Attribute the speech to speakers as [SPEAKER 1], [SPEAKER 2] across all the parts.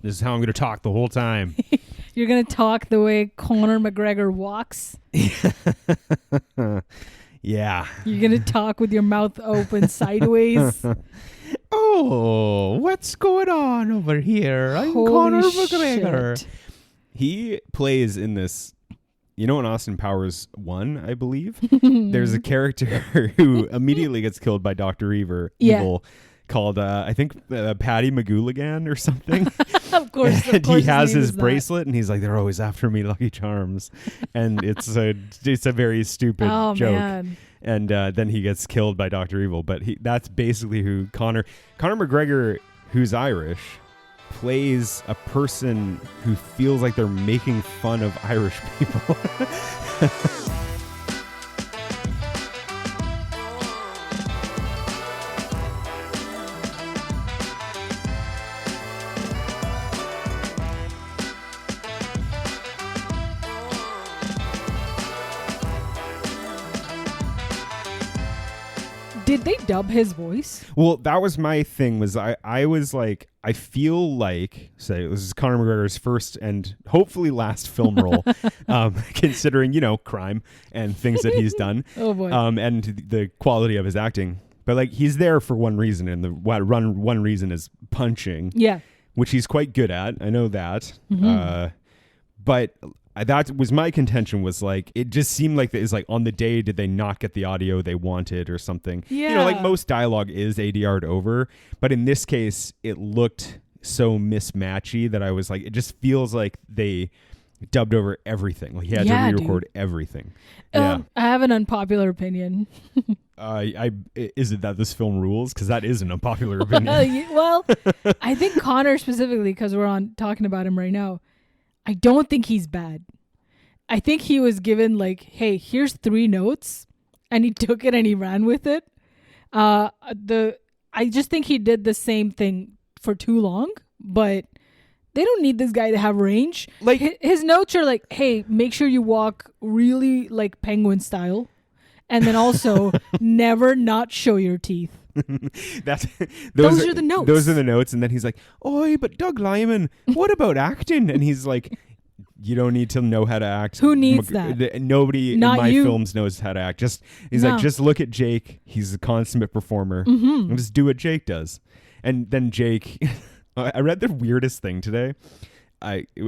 [SPEAKER 1] This is how I'm going to talk the whole time.
[SPEAKER 2] You're going to talk the way Conor McGregor walks?
[SPEAKER 1] Yeah.
[SPEAKER 2] You're going to talk with your mouth open sideways?
[SPEAKER 1] Oh, what's going on over here? I'm Conor McGregor.
[SPEAKER 2] Shit.
[SPEAKER 1] He plays in this, in Austin Powers 1, I believe, there's a character who immediately gets killed by Dr. Evil, called, I think, Patty McGooligan or something.
[SPEAKER 2] Of course.
[SPEAKER 1] And he has his bracelet, and he's like, they're always after me, Lucky Charms. And it's a very stupid joke. Man. And then he gets killed by Dr. Evil. But that's basically who Conor McGregor, who's Irish, plays a person who feels like they're making fun of Irish people.
[SPEAKER 2] Did they dub his voice?
[SPEAKER 1] Well, that was my thing. Was I was like, I feel like, say, this is Conor McGregor's first and hopefully last film role, considering, crime and things that he's done.
[SPEAKER 2] Oh boy.
[SPEAKER 1] And the quality of his acting. But like, he's there for one reason, and one reason is punching.
[SPEAKER 2] Yeah.
[SPEAKER 1] Which he's quite good at. I know that.
[SPEAKER 2] Mm-hmm.
[SPEAKER 1] But that was my contention, was like, it just seemed like it's like, on the day, did they not get the audio they wanted or something?
[SPEAKER 2] Yeah.
[SPEAKER 1] Like most dialogue is ADR'd over, but in this case it looked so mismatchy that I was like, it just feels like they dubbed over everything. Like he had to re-record everything.
[SPEAKER 2] I have an unpopular opinion.
[SPEAKER 1] Is it that this film rules? Because that is an unpopular opinion.
[SPEAKER 2] Well, I think Conor specifically, because we're talking about him right now, I don't think he's bad. I think he was given like, hey, here's 3 notes, and he took it and he ran with it. I just think he did the same thing for too long, but they don't need this guy to have range. Like his notes are like, hey, make sure you walk really like penguin style, and then also never not show your teeth. Those are the notes.
[SPEAKER 1] Those are the notes, and then he's like, "Oi, but Doug Lyman, what about acting?" And he's like, "You don't need to know how to act.
[SPEAKER 2] Who needs that?
[SPEAKER 1] Nobody
[SPEAKER 2] Not
[SPEAKER 1] in my
[SPEAKER 2] you.
[SPEAKER 1] films knows how to act. He's like, just look at Jake. He's a consummate performer. And just do what Jake does." And then Jake, I read the weirdest thing today.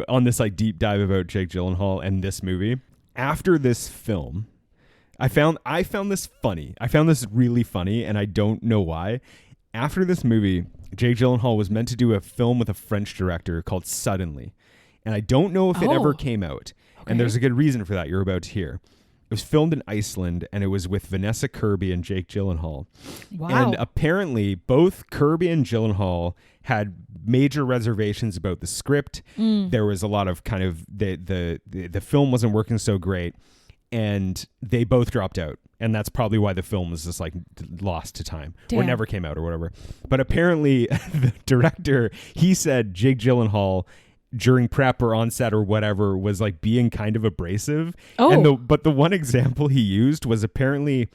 [SPEAKER 1] On this like deep dive about Jacked Gyllenhaal and this movie. After this film, I found this funny. I found this really funny, and I don't know why. After this movie, Jacked Gyllenhaal was meant to do a film with a French director called Suddenly. And I don't know if it ever came out. Okay. And there's a good reason for that you're about to hear. It was filmed in Iceland, and it was with Vanessa Kirby and Jacked Gyllenhaal.
[SPEAKER 2] Wow.
[SPEAKER 1] And apparently, both Kirby and Gyllenhaal had major reservations about the script. There was a lot of kind of the film wasn't working so great. And they both dropped out, and that's probably why the film was just like lost to time. Or never came out or whatever. But apparently the director, he said Jacked Gyllenhaal during prep or on set or whatever was like being kind of abrasive. But the one example he used was apparently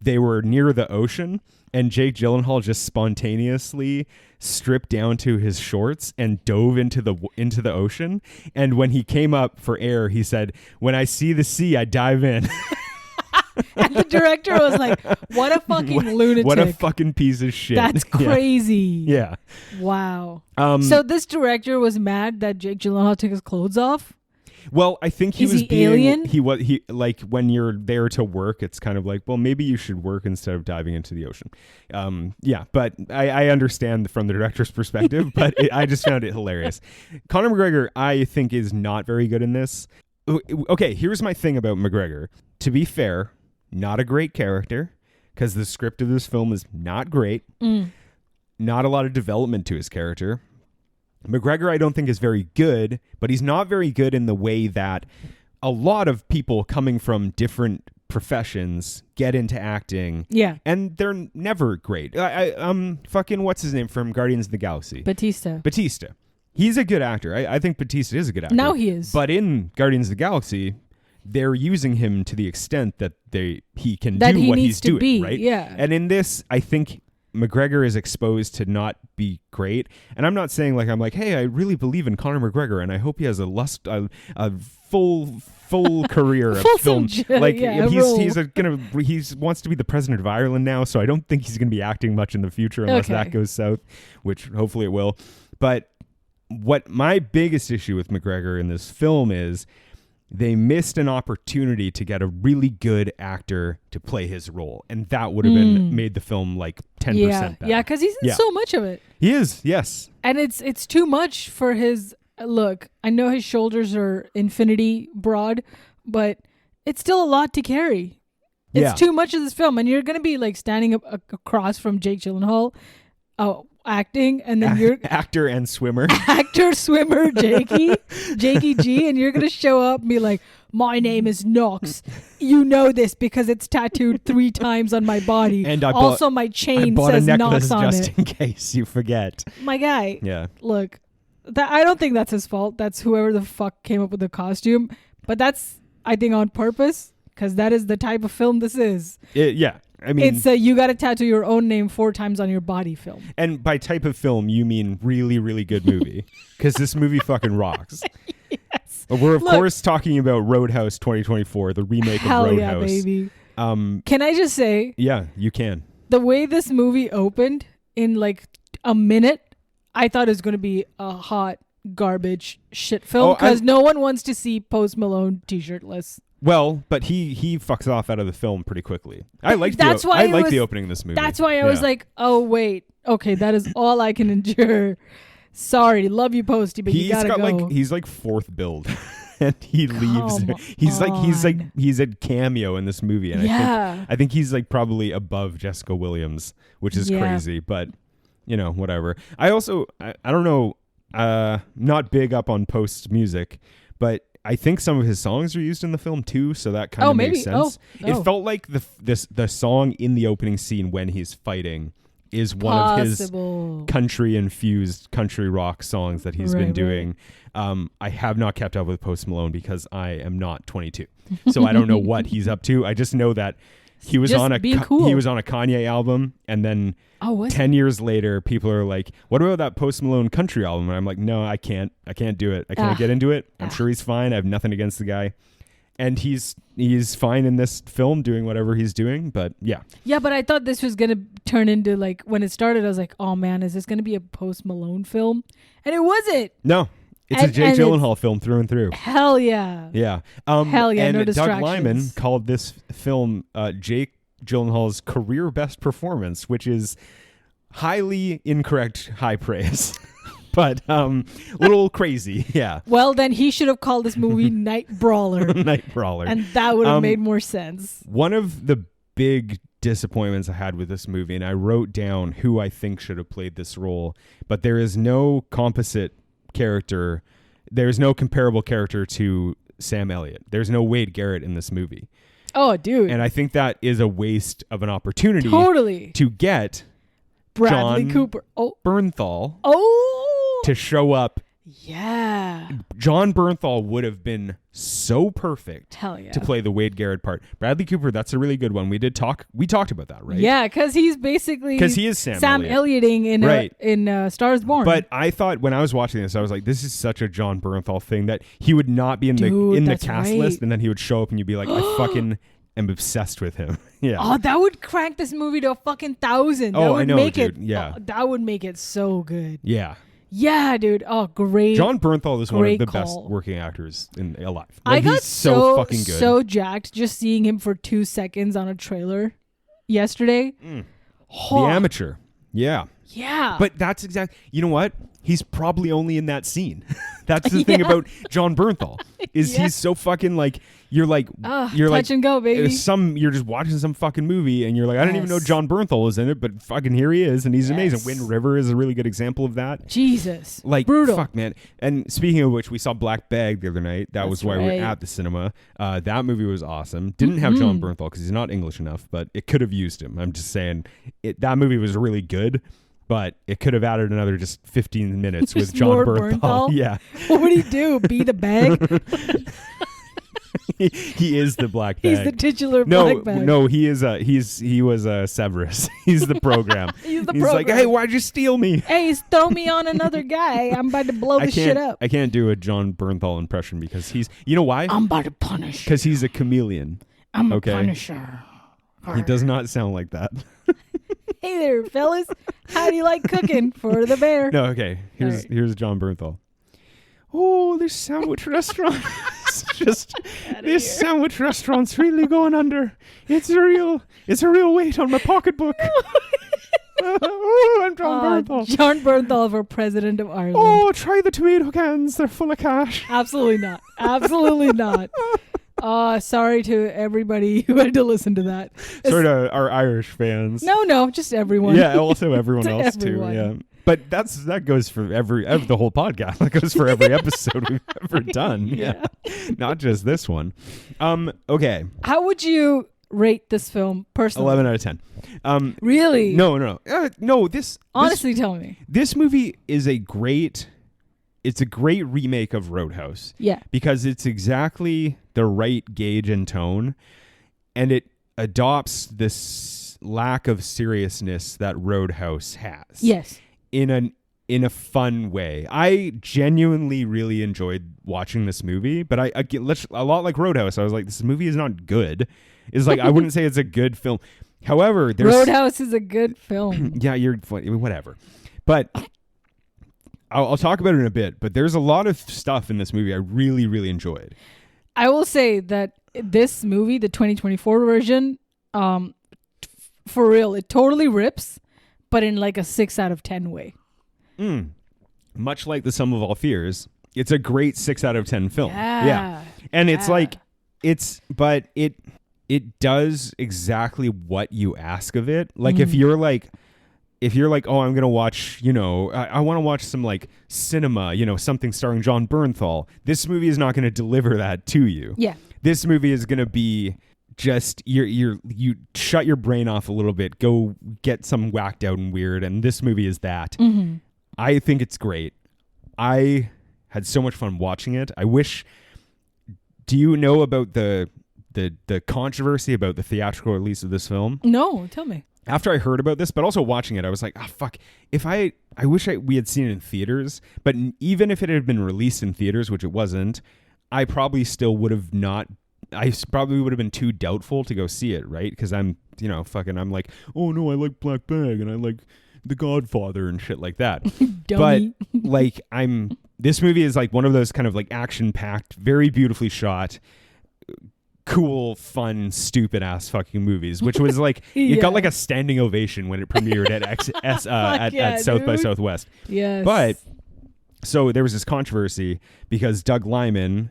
[SPEAKER 1] they were near the ocean, and Jacked Gyllenhaal just spontaneously stripped down to his shorts and dove into the ocean. And when he came up for air, he said, "When I see the sea, I dive in."
[SPEAKER 2] And the director was like, what a fucking lunatic.
[SPEAKER 1] What a fucking piece of shit.
[SPEAKER 2] That's crazy.
[SPEAKER 1] Yeah.
[SPEAKER 2] Wow. So this director was mad that Jacked Gyllenhaal took his clothes off?
[SPEAKER 1] Well, I think
[SPEAKER 2] Is he alien?
[SPEAKER 1] He like, when you're there to work, it's kind of like, well, maybe you should work instead of diving into the ocean. But I understand from the director's perspective, but I just found it hilarious. Conor McGregor, I think, is not very good in this. Okay, here's my thing about McGregor. To be fair, not a great character, because the script of this film is not great. Not a lot of development to his character. McGregor, I don't think, is very good, but he's not very good in the way that a lot of people coming from different professions get into acting. Yeah. And they're never great. Fucking, what's his name from Guardians of the Galaxy?
[SPEAKER 2] Batista.
[SPEAKER 1] He's a good actor. I think Batista is a good actor.
[SPEAKER 2] Now he is.
[SPEAKER 1] But in Guardians of the Galaxy, they're using him to the extent that he can do what he's doing, right?
[SPEAKER 2] Yeah.
[SPEAKER 1] And in this, I think McGregor is exposed to not be great. And I'm not saying like, I'm like, hey, I really believe in Conor McGregor and I hope he has a full career of film. Like he wants to be the president of Ireland now, so I don't think he's going to be acting much in the future unless that goes south, which hopefully it will. But what my biggest issue with McGregor in this film is they missed an opportunity to get a really good actor to play his role, and that would have been made the film like 10% better.
[SPEAKER 2] Yeah, because he's in so much of it.
[SPEAKER 1] He is, yes.
[SPEAKER 2] And it's too much for his look. I know his shoulders are infinity broad, but it's still a lot to carry. It's too much of this film, and you're going to be like standing up across from Jake Gyllenhaal, acting, and then you're
[SPEAKER 1] actor and swimmer,
[SPEAKER 2] Jakey G, and you're gonna show up and be like, my name is Knox. You know this because it's tattooed 3 times on my body. And my chain says Knox on it.
[SPEAKER 1] Just in case you forget.
[SPEAKER 2] My guy.
[SPEAKER 1] Yeah.
[SPEAKER 2] Look, I don't think that's his fault. That's whoever the fuck came up with the costume. But that's, I think, on purpose because that is the type of film this is.
[SPEAKER 1] I mean,
[SPEAKER 2] it's you got to tattoo your own name 4 times on your body film.
[SPEAKER 1] And by type of film, you mean really, really good movie. Because this movie fucking rocks. Yes. We're, of course, talking about Roadhouse 2024, the remake of Roadhouse. Hell yeah,
[SPEAKER 2] baby. Can I just say?
[SPEAKER 1] Yeah, you can.
[SPEAKER 2] The way this movie opened in like a minute, I thought it was going to be a hot garbage shit film because no one wants to see Post Malone t-shirtless.
[SPEAKER 1] Well, but he fucks off out of the film pretty quickly. I like the opening of this movie.
[SPEAKER 2] That's why I was like, oh wait, okay, that is all I can endure. Sorry, love you, Posty, but you gotta go.
[SPEAKER 1] He's like 4th build, and he leaves. He's a cameo in this movie, and I think he's like probably above Jessica Williams, which is crazy, but whatever. I also I don't know, not big up on Post's music, but I think some of his songs are used in the film too, so that kind of makes sense. It felt like the song in the opening scene when he's fighting is one of his country-infused country rock songs that he's been doing. I have not kept up with Post Malone because I am not 22, so I don't know what he's up to. I just know that he was on a Kanye album, and then 10 years later, people are like, "What about that Post Malone country album?" And I'm like, "No, I can't do it. I can't get into it. I'm sure he's fine. I have nothing against the guy, and he's fine in this film doing whatever he's doing." But yeah,
[SPEAKER 2] but I thought this was gonna turn into like when it started. I was like, "Oh man, is this gonna be a Post Malone film?" And it wasn't.
[SPEAKER 1] No. It's a Jake Gyllenhaal film through and through.
[SPEAKER 2] Hell yeah.
[SPEAKER 1] Yeah.
[SPEAKER 2] Hell yeah,
[SPEAKER 1] and
[SPEAKER 2] no
[SPEAKER 1] Doug
[SPEAKER 2] distractions.
[SPEAKER 1] Liman called this film Jake Gyllenhaal's career best performance, which is highly incorrect high praise. But a little crazy, yeah.
[SPEAKER 2] Well, then he should have called this movie Night Brawler.
[SPEAKER 1] Night Brawler.
[SPEAKER 2] And that would have made more sense.
[SPEAKER 1] One of the big disappointments I had with this movie, and I wrote down who I think should have played this role, but there is no composite character. There's no comparable character to Sam Elliott. There's no Wade Garrett in this movie.
[SPEAKER 2] Oh, dude.
[SPEAKER 1] And I think that is a waste of an opportunity to get
[SPEAKER 2] Bradley Cooper.
[SPEAKER 1] Bernthal
[SPEAKER 2] Oh.
[SPEAKER 1] to show up.
[SPEAKER 2] Yeah.
[SPEAKER 1] Jon Bernthal would have been so perfect
[SPEAKER 2] to
[SPEAKER 1] play the Wade Garrett part. Bradley Cooper, that's a really good one. We talked about that, right?
[SPEAKER 2] Yeah, because he's basically
[SPEAKER 1] he is Sam
[SPEAKER 2] Ellioting in Stars Born.
[SPEAKER 1] But I thought when I was watching this, I was like, this is such a Jon Bernthal thing that he would not be in the cast list, and then he would show up and you'd be like, I fucking am obsessed with him. Yeah.
[SPEAKER 2] Oh, that would crank this movie to a fucking 1,000.
[SPEAKER 1] I know, dude. Yeah.
[SPEAKER 2] That would make it so good.
[SPEAKER 1] Yeah.
[SPEAKER 2] Yeah, dude. Oh, great.
[SPEAKER 1] Jon Bernthal is one of the best working actors alive.
[SPEAKER 2] I got
[SPEAKER 1] he's so fucking good.
[SPEAKER 2] So jacked just seeing him for 2 seconds on a trailer yesterday.
[SPEAKER 1] The Amateur. Yeah.
[SPEAKER 2] Yeah.
[SPEAKER 1] But that's exactly, you know what? He's probably only in that scene. That's the thing about Jon Bernthal is he's so fucking like, you're
[SPEAKER 2] touch and go, baby.
[SPEAKER 1] You're just watching some fucking movie and you're like, I didn't even know Jon Bernthal was in it, but fucking here he is and he's amazing. Wind River is a really good example of that.
[SPEAKER 2] Jesus.
[SPEAKER 1] Like,
[SPEAKER 2] brutal.
[SPEAKER 1] Fuck, man. And speaking of which, we saw Black Bag the other night. That was why we were at the cinema. That movie was awesome. Didn't have Jon Bernthal because he's not English enough, but it could have used him. I'm just saying that movie was really good. But it could have added another just 15 minutes with Jon Bernthal. Yeah.
[SPEAKER 2] What would he do? Be the bag?
[SPEAKER 1] He is the black bag.
[SPEAKER 2] He's the titular
[SPEAKER 1] no,
[SPEAKER 2] black bag.
[SPEAKER 1] no, he was Severus. He's the program.
[SPEAKER 2] He's the
[SPEAKER 1] He's
[SPEAKER 2] program.
[SPEAKER 1] like, hey, why'd you steal me?
[SPEAKER 2] Hey, throw me on another guy. I'm about to blow this shit up.
[SPEAKER 1] I can't do a Jon Bernthal impression because he's, you know why?
[SPEAKER 2] I'm about to punish.
[SPEAKER 1] Because he's a chameleon.
[SPEAKER 2] I'm
[SPEAKER 1] okay?
[SPEAKER 2] a punisher.
[SPEAKER 1] He does not sound like that.
[SPEAKER 2] Hey there, fellas. How do you like cooking for the bear?
[SPEAKER 1] No, okay. Here's Jon Bernthal. Oh, this sandwich restaurant. This sandwich restaurant's really going under. It's a real weight on my pocketbook. Oh, I'm Jon Bernthal.
[SPEAKER 2] Jon Bernthal for president of Ireland.
[SPEAKER 1] Oh, try the tomato cans. They're full of cash.
[SPEAKER 2] Absolutely not. Absolutely not. Sorry to everybody who had to listen to that.
[SPEAKER 1] Sorry to our Irish fans.
[SPEAKER 2] No, just everyone.
[SPEAKER 1] Yeah, also everyone
[SPEAKER 2] To
[SPEAKER 1] else
[SPEAKER 2] everyone.
[SPEAKER 1] too. Yeah, but that goes for the whole podcast. That goes for every episode we've ever done. Yeah, not just this one. Okay.
[SPEAKER 2] How would you rate this film personally?
[SPEAKER 1] 11 out of 10.
[SPEAKER 2] Really?
[SPEAKER 1] No. This
[SPEAKER 2] Honestly, tell me.
[SPEAKER 1] This movie is a great remake of Roadhouse.
[SPEAKER 2] Yeah.
[SPEAKER 1] Because it's exactly the right gauge and tone, and it adopts this lack of seriousness that Roadhouse has.
[SPEAKER 2] Yes.
[SPEAKER 1] In a fun way. I genuinely really enjoyed watching this movie, but a lot like Roadhouse, I was like, this movie is not good. It's like I wouldn't say it's a good film. However,
[SPEAKER 2] Roadhouse is a good film.
[SPEAKER 1] Yeah, whatever. But I'll talk about it in a bit, but there's a lot of stuff in this movie I really, really enjoyed.
[SPEAKER 2] I will say that this movie, the 2024 version, for real, it totally rips, but in like a 6 out of 10 way.
[SPEAKER 1] Much like The Sum of All Fears, it's a great 6 out of 10 film.
[SPEAKER 2] Yeah.
[SPEAKER 1] And it's like, it does exactly what you ask of it. Like if you're like, oh, I'm going to watch, I want to watch some like cinema, something starring Jon Bernthal. This movie is not going to deliver that to you.
[SPEAKER 2] Yeah.
[SPEAKER 1] This movie is going to be just, you shut your brain off a little bit, go get some whacked out and weird. And this movie is that. Mm-hmm. I think it's great. I had so much fun watching it. Do you know about the controversy about the theatrical release of this film?
[SPEAKER 2] No, tell me.
[SPEAKER 1] After I heard about this, but also watching it, I was like, fuck. I wish we had seen it in theaters, but even if it had been released in theaters, which it wasn't, I probably still would have not. I probably would have been too doubtful to go see it, right? Because I'm like, oh no, I like Black Bag and I like The Godfather and shit like that. But like, this movie is like one of those kind of like action-packed, very beautifully shot, cool, fun, stupid ass fucking movies, which was like it got like a standing ovation when it premiered at South by Southwest.
[SPEAKER 2] Yes.
[SPEAKER 1] But so there was this controversy because Doug Liman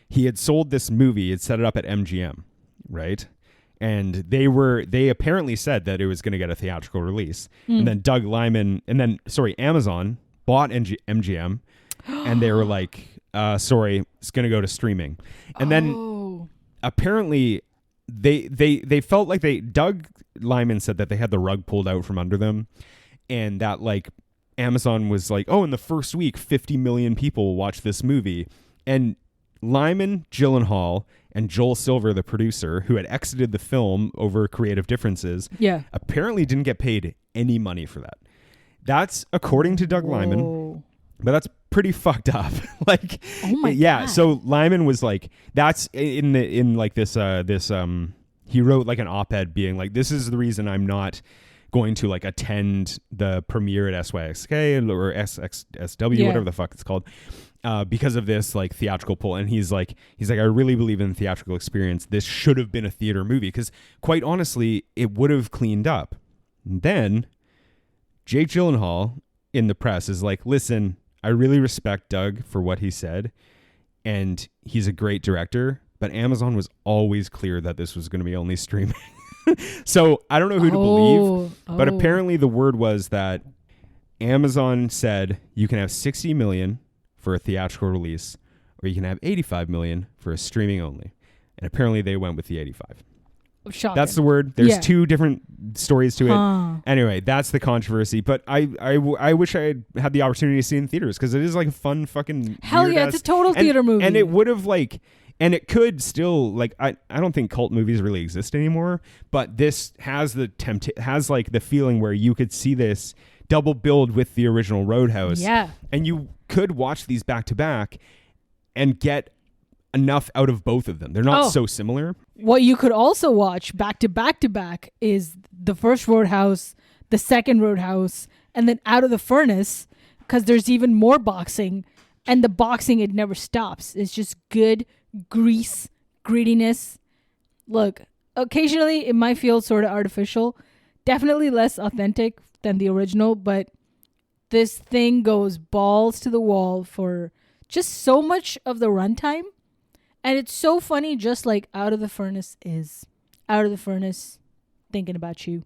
[SPEAKER 1] he had sold this movie, had set it up at MGM, right? And they apparently said that it was going to get a theatrical release. And then Amazon bought MGM and they were like, sorry, it's going to go to streaming. And then apparently they felt like Doug Liman said that they had the rug pulled out from under them, and that like Amazon was like, oh, in the first week 50 million people watched this movie. And Lyman, Gyllenhaal, and Joel Silver, the producer, who had exited the film over creative differences, apparently didn't get paid any money for that. That's according to Doug Liman, but that's pretty fucked up. Like,
[SPEAKER 2] oh my God.
[SPEAKER 1] So Lyman was like, that's he wrote like an op-ed being like, this is the reason I'm not going to like attend the premiere at SYXK or SXSW, whatever the fuck it's called, because of this like theatrical pull. And he's like, I really believe in the theatrical experience. This should have been a theater movie because quite honestly, it would have cleaned up. And then Jake Gyllenhaal in the press is like, listen, I really respect Doug for what he said, and he's a great director, but Amazon was always clear that this was going to be only streaming. So I don't know who to believe, but apparently the word was that Amazon said you can have 60 million for a theatrical release, or you can have 85 million for a streaming only. And apparently they went with the 85.
[SPEAKER 2] Shocking.
[SPEAKER 1] That's the word. There's two different stories to it. Anyway, that's the controversy. But I wish I had the opportunity to see it in theaters because it is like a fun fucking
[SPEAKER 2] hell yeah, it's a total theater movie.
[SPEAKER 1] And it would have like And it could still, like, I don't think cult movies really exist anymore, but this has has like the feeling where you could see this double build with the original Roadhouse.
[SPEAKER 2] Yeah.
[SPEAKER 1] And you could watch these back to back and get enough out of both of them. They're not so similar.
[SPEAKER 2] What you could also watch back to back is the first Roadhouse, the second Roadhouse, and then Out of the Furnace, because there's even more boxing, and the boxing, it never stops. It's just good grease, grittiness. Look, occasionally it might feel sort of artificial, definitely less authentic than the original, but this thing goes balls to the wall for just so much of the runtime. And it's so funny, just like Out of the Furnace is Out of the Furnace thinking about you.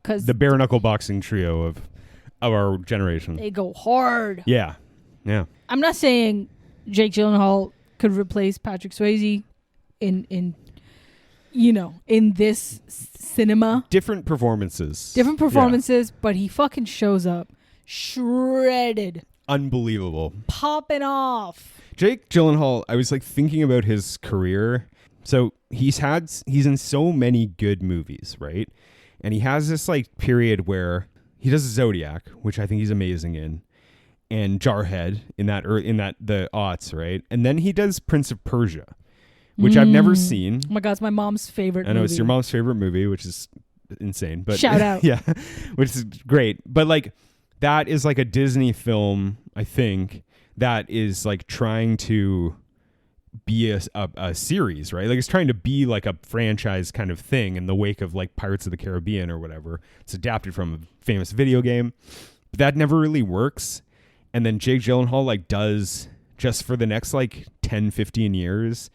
[SPEAKER 2] Cause
[SPEAKER 1] the bare knuckle boxing trio of our generation.
[SPEAKER 2] They go hard.
[SPEAKER 1] Yeah. Yeah.
[SPEAKER 2] I'm not saying Jake Gyllenhaal could replace Patrick Swayze in this cinema.
[SPEAKER 1] Different performances.
[SPEAKER 2] But he fucking shows up shredded.
[SPEAKER 1] Unbelievable.
[SPEAKER 2] Popping off.
[SPEAKER 1] Jake Gyllenhaal, I was like thinking about his career. So he's in so many good movies, right? And he has this like period where he does Zodiac, which I think he's amazing in, and Jarhead in the aughts, right? And then he does Prince of Persia, which I've never seen.
[SPEAKER 2] Oh my God, it's my mom's favorite movie.
[SPEAKER 1] I know it's your mom's favorite movie, which is insane. But
[SPEAKER 2] shout out.
[SPEAKER 1] Yeah, which is great. But like that is like a Disney film, I think, that is like trying to be a series, right? Like it's trying to be like a franchise kind of thing in the wake of like Pirates of the Caribbean or whatever. It's adapted from a famous video game, but that never really works. And then Jake Gyllenhaal like does, just for the next like 10, 15 years,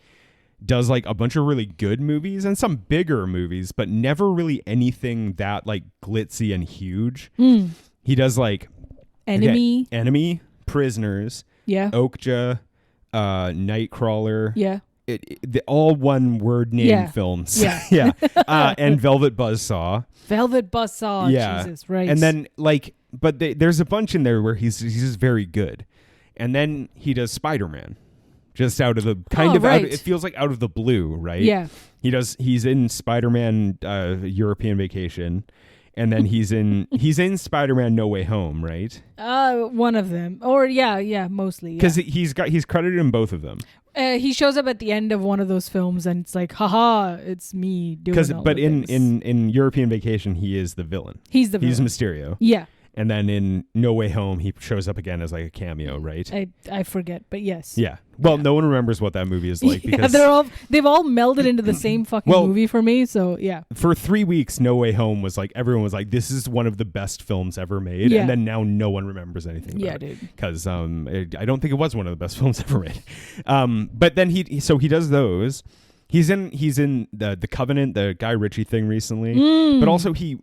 [SPEAKER 1] does like a bunch of really good movies and some bigger movies, but never really anything that like glitzy and huge. He does like Enemy, Prisoners, Okja, Nightcrawler, the all one word name films, and Velvet Buzzsaw,
[SPEAKER 2] Jesus, right?
[SPEAKER 1] And then like, but there's a bunch in there where he's just very good, and then he does Spider-Man, just out of the it feels like out of the blue, right?
[SPEAKER 2] Yeah,
[SPEAKER 1] he's in Spider-Man European Vacation. And then he's in Spider-Man No Way Home, right?
[SPEAKER 2] One of them, or mostly.
[SPEAKER 1] Because he's credited in both of them.
[SPEAKER 2] He shows up at the end of one of those films, and it's like, haha, it's me doing. But
[SPEAKER 1] in European Vacation, he is the villain.
[SPEAKER 2] He's the villain.
[SPEAKER 1] He's Mysterio.
[SPEAKER 2] Yeah.
[SPEAKER 1] And then in No Way Home, he shows up again as like a cameo, right?
[SPEAKER 2] I forget, but yes.
[SPEAKER 1] Yeah. Well, no one remembers what that movie is like because
[SPEAKER 2] they've all melded into the same fucking movie for me. So yeah.
[SPEAKER 1] For 3 weeks, No Way Home was like, everyone was like, this is one of the best films ever made. Yeah. And then now no one remembers anything about it. Because I don't think it was one of the best films ever made. But then he does those. He's in the Covenant, the Guy Ritchie thing recently, but also he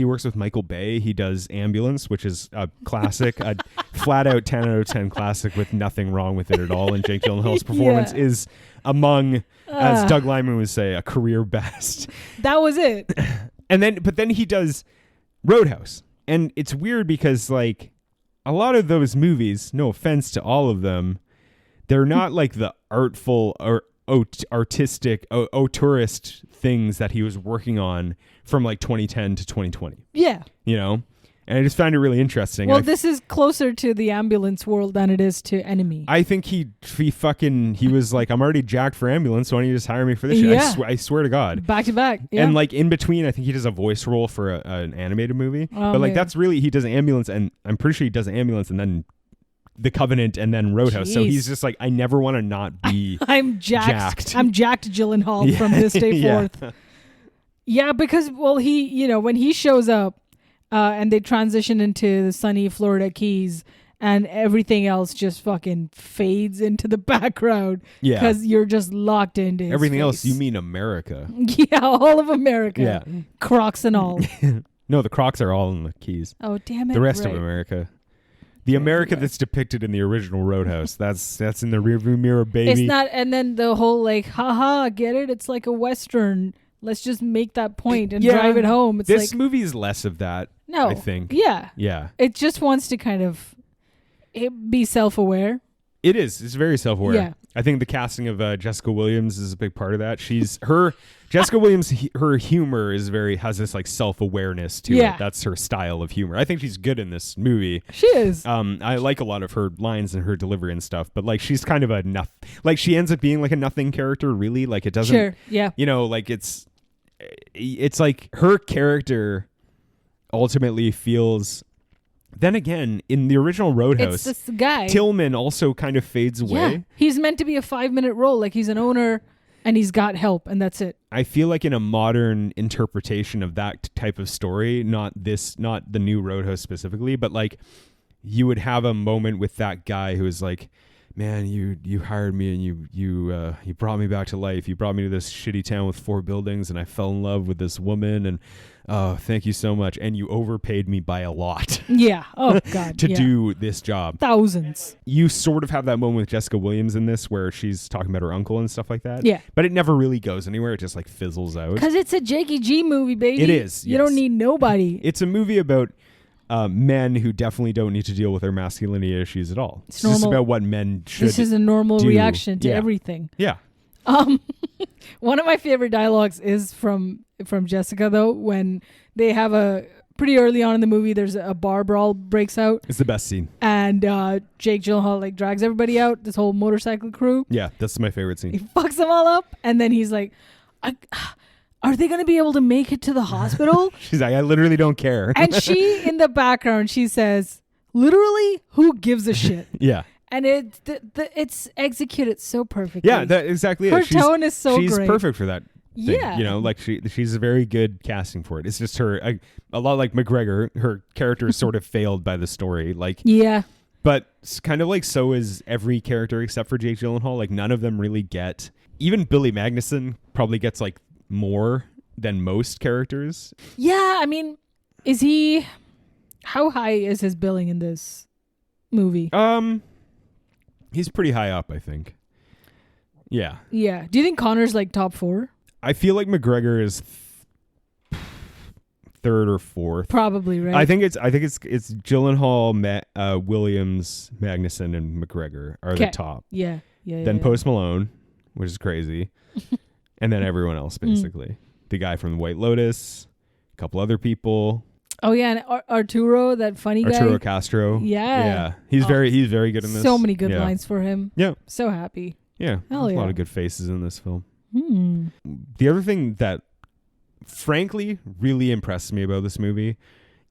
[SPEAKER 1] works with Michael Bay. He does Ambulance, which is a classic, a flat out 10 out of 10 classic with nothing wrong with it at all. And Jake Gyllenhaal's performance is among, as Doug Liman would say, a career best.
[SPEAKER 2] That was it.
[SPEAKER 1] But then he does Roadhouse, and it's weird because like a lot of those movies, no offense to all of them, they're not like the artful or artistic auteurist things that he was working on from like 2010 to 2020.
[SPEAKER 2] Yeah.
[SPEAKER 1] And I just found it really interesting.
[SPEAKER 2] Well, this is closer to the Ambulance world than it is to Enemy.
[SPEAKER 1] I think he was like, I'm already jacked for Ambulance, so why don't you just hire me for this shit? I swear to God.
[SPEAKER 2] Back to back. Yeah.
[SPEAKER 1] And like in between, I think he does a voice role for an animated movie. But like that's really, he does Ambulance, and I'm pretty sure he does Ambulance and then The Covenant and then Roadhouse. Jeez. So he's just like, I never want to not be
[SPEAKER 2] I'm jacked. I'm Jacked Gyllenhaal from this day forth. Yeah, because he, when he shows up and they transition into the sunny Florida Keys and everything else just fucking fades into the background because you're just locked into his
[SPEAKER 1] everything
[SPEAKER 2] face.
[SPEAKER 1] else, you mean America.
[SPEAKER 2] Yeah, all of America.
[SPEAKER 1] Yeah.
[SPEAKER 2] Crocs and all.
[SPEAKER 1] No, the Crocs are all in the Keys.
[SPEAKER 2] Oh, damn it.
[SPEAKER 1] The rest of America. The America that's depicted in the original Roadhouse, that's in the rearview mirror, baby.
[SPEAKER 2] It's not, and then the whole like, haha, get it? It's like a Western. Let's just make that point and drive it home. It's
[SPEAKER 1] this movie is less of that, I think.
[SPEAKER 2] Yeah.
[SPEAKER 1] Yeah.
[SPEAKER 2] It just wants to kind of be self-aware.
[SPEAKER 1] It is. It's very self-aware.
[SPEAKER 2] Yeah.
[SPEAKER 1] I think the casting of Jessica Williams is a big part of that. Jessica Williams, her humor has this like self-awareness to it. That's her style of humor. I think she's good in this movie.
[SPEAKER 2] She is.
[SPEAKER 1] I like a lot of her lines and her delivery and stuff, but like she's kind of like she ends up being like a nothing character, really. Like it doesn't.
[SPEAKER 2] Sure. Yeah.
[SPEAKER 1] You know, like it's like her character ultimately feels. Then again, in the original Roadhouse,
[SPEAKER 2] it's this guy.
[SPEAKER 1] Tillman also kind of fades away.
[SPEAKER 2] Yeah. He's meant to be a 5-minute role. Like he's an owner and he's got help and that's it.
[SPEAKER 1] I feel like in a modern interpretation of that type of story, not the new Roadhouse specifically, but like you would have a moment with that guy who is like, man, you hired me and you brought me back to life. You brought me to this shitty town with 4 buildings and I fell in love with this woman and oh, thank you so much. And you overpaid me by a lot.
[SPEAKER 2] Yeah. Oh God.
[SPEAKER 1] to do this job.
[SPEAKER 2] Thousands.
[SPEAKER 1] You sort of have that moment with Jessica Williams in this where she's talking about her uncle and stuff like that.
[SPEAKER 2] Yeah.
[SPEAKER 1] But it never really goes anywhere. It just like fizzles out.
[SPEAKER 2] Because it's a Jakey G movie, baby.
[SPEAKER 1] It is.
[SPEAKER 2] You don't need nobody.
[SPEAKER 1] It's a movie about men who definitely don't need to deal with their masculinity issues at all. It's just about what men should do.
[SPEAKER 2] This is a normal reaction to everything.
[SPEAKER 1] Yeah.
[SPEAKER 2] One of my favorite dialogues is from Jessica, though, when they have pretty early on in the movie, there's a bar brawl breaks out.
[SPEAKER 1] It's the best scene.
[SPEAKER 2] And Jake Gyllenhaal like drags everybody out, this whole motorcycle crew.
[SPEAKER 1] Yeah, that's my favorite scene.
[SPEAKER 2] He fucks them all up. And then he's like, are they going to be able to make it to the hospital?
[SPEAKER 1] She's like, I literally don't care.
[SPEAKER 2] And she, in the background, she says, literally, who gives a shit?
[SPEAKER 1] Yeah.
[SPEAKER 2] And it's executed so perfectly.
[SPEAKER 1] Yeah, that exactly.
[SPEAKER 2] Her tone is so great.
[SPEAKER 1] She's perfect for that.
[SPEAKER 2] Yeah.
[SPEAKER 1] You know, like she's a very good casting for it. It's just her, a lot like McGregor, her character is sort of failed by the story. Like,
[SPEAKER 2] yeah.
[SPEAKER 1] But it's kind of like so is every character except for Jake Gyllenhaal. Like none of them really get, even Billy Magnuson probably gets like more than most characters.
[SPEAKER 2] Yeah, I mean, how high is his billing in this movie?
[SPEAKER 1] He's pretty high up, I think. Yeah.
[SPEAKER 2] Yeah. Do you think Connor's like top 4?
[SPEAKER 1] I feel like McGregor is third or fourth.
[SPEAKER 2] Probably, right?
[SPEAKER 1] I think it's Gyllenhaal, Williams, Magnuson, and McGregor are the top.
[SPEAKER 2] Yeah.
[SPEAKER 1] Then Post Malone, which is crazy. And then everyone else, basically. The guy from White Lotus, a couple other people.
[SPEAKER 2] Oh yeah, and Arturo, that funny guy.
[SPEAKER 1] Arturo Castro.
[SPEAKER 2] Yeah.
[SPEAKER 1] He's very good in this.
[SPEAKER 2] So many good lines for him.
[SPEAKER 1] Yeah.
[SPEAKER 2] So happy.
[SPEAKER 1] Yeah.
[SPEAKER 2] Hell
[SPEAKER 1] There's
[SPEAKER 2] yeah.
[SPEAKER 1] a lot of good faces in this film. The other thing that frankly really impressed me about this movie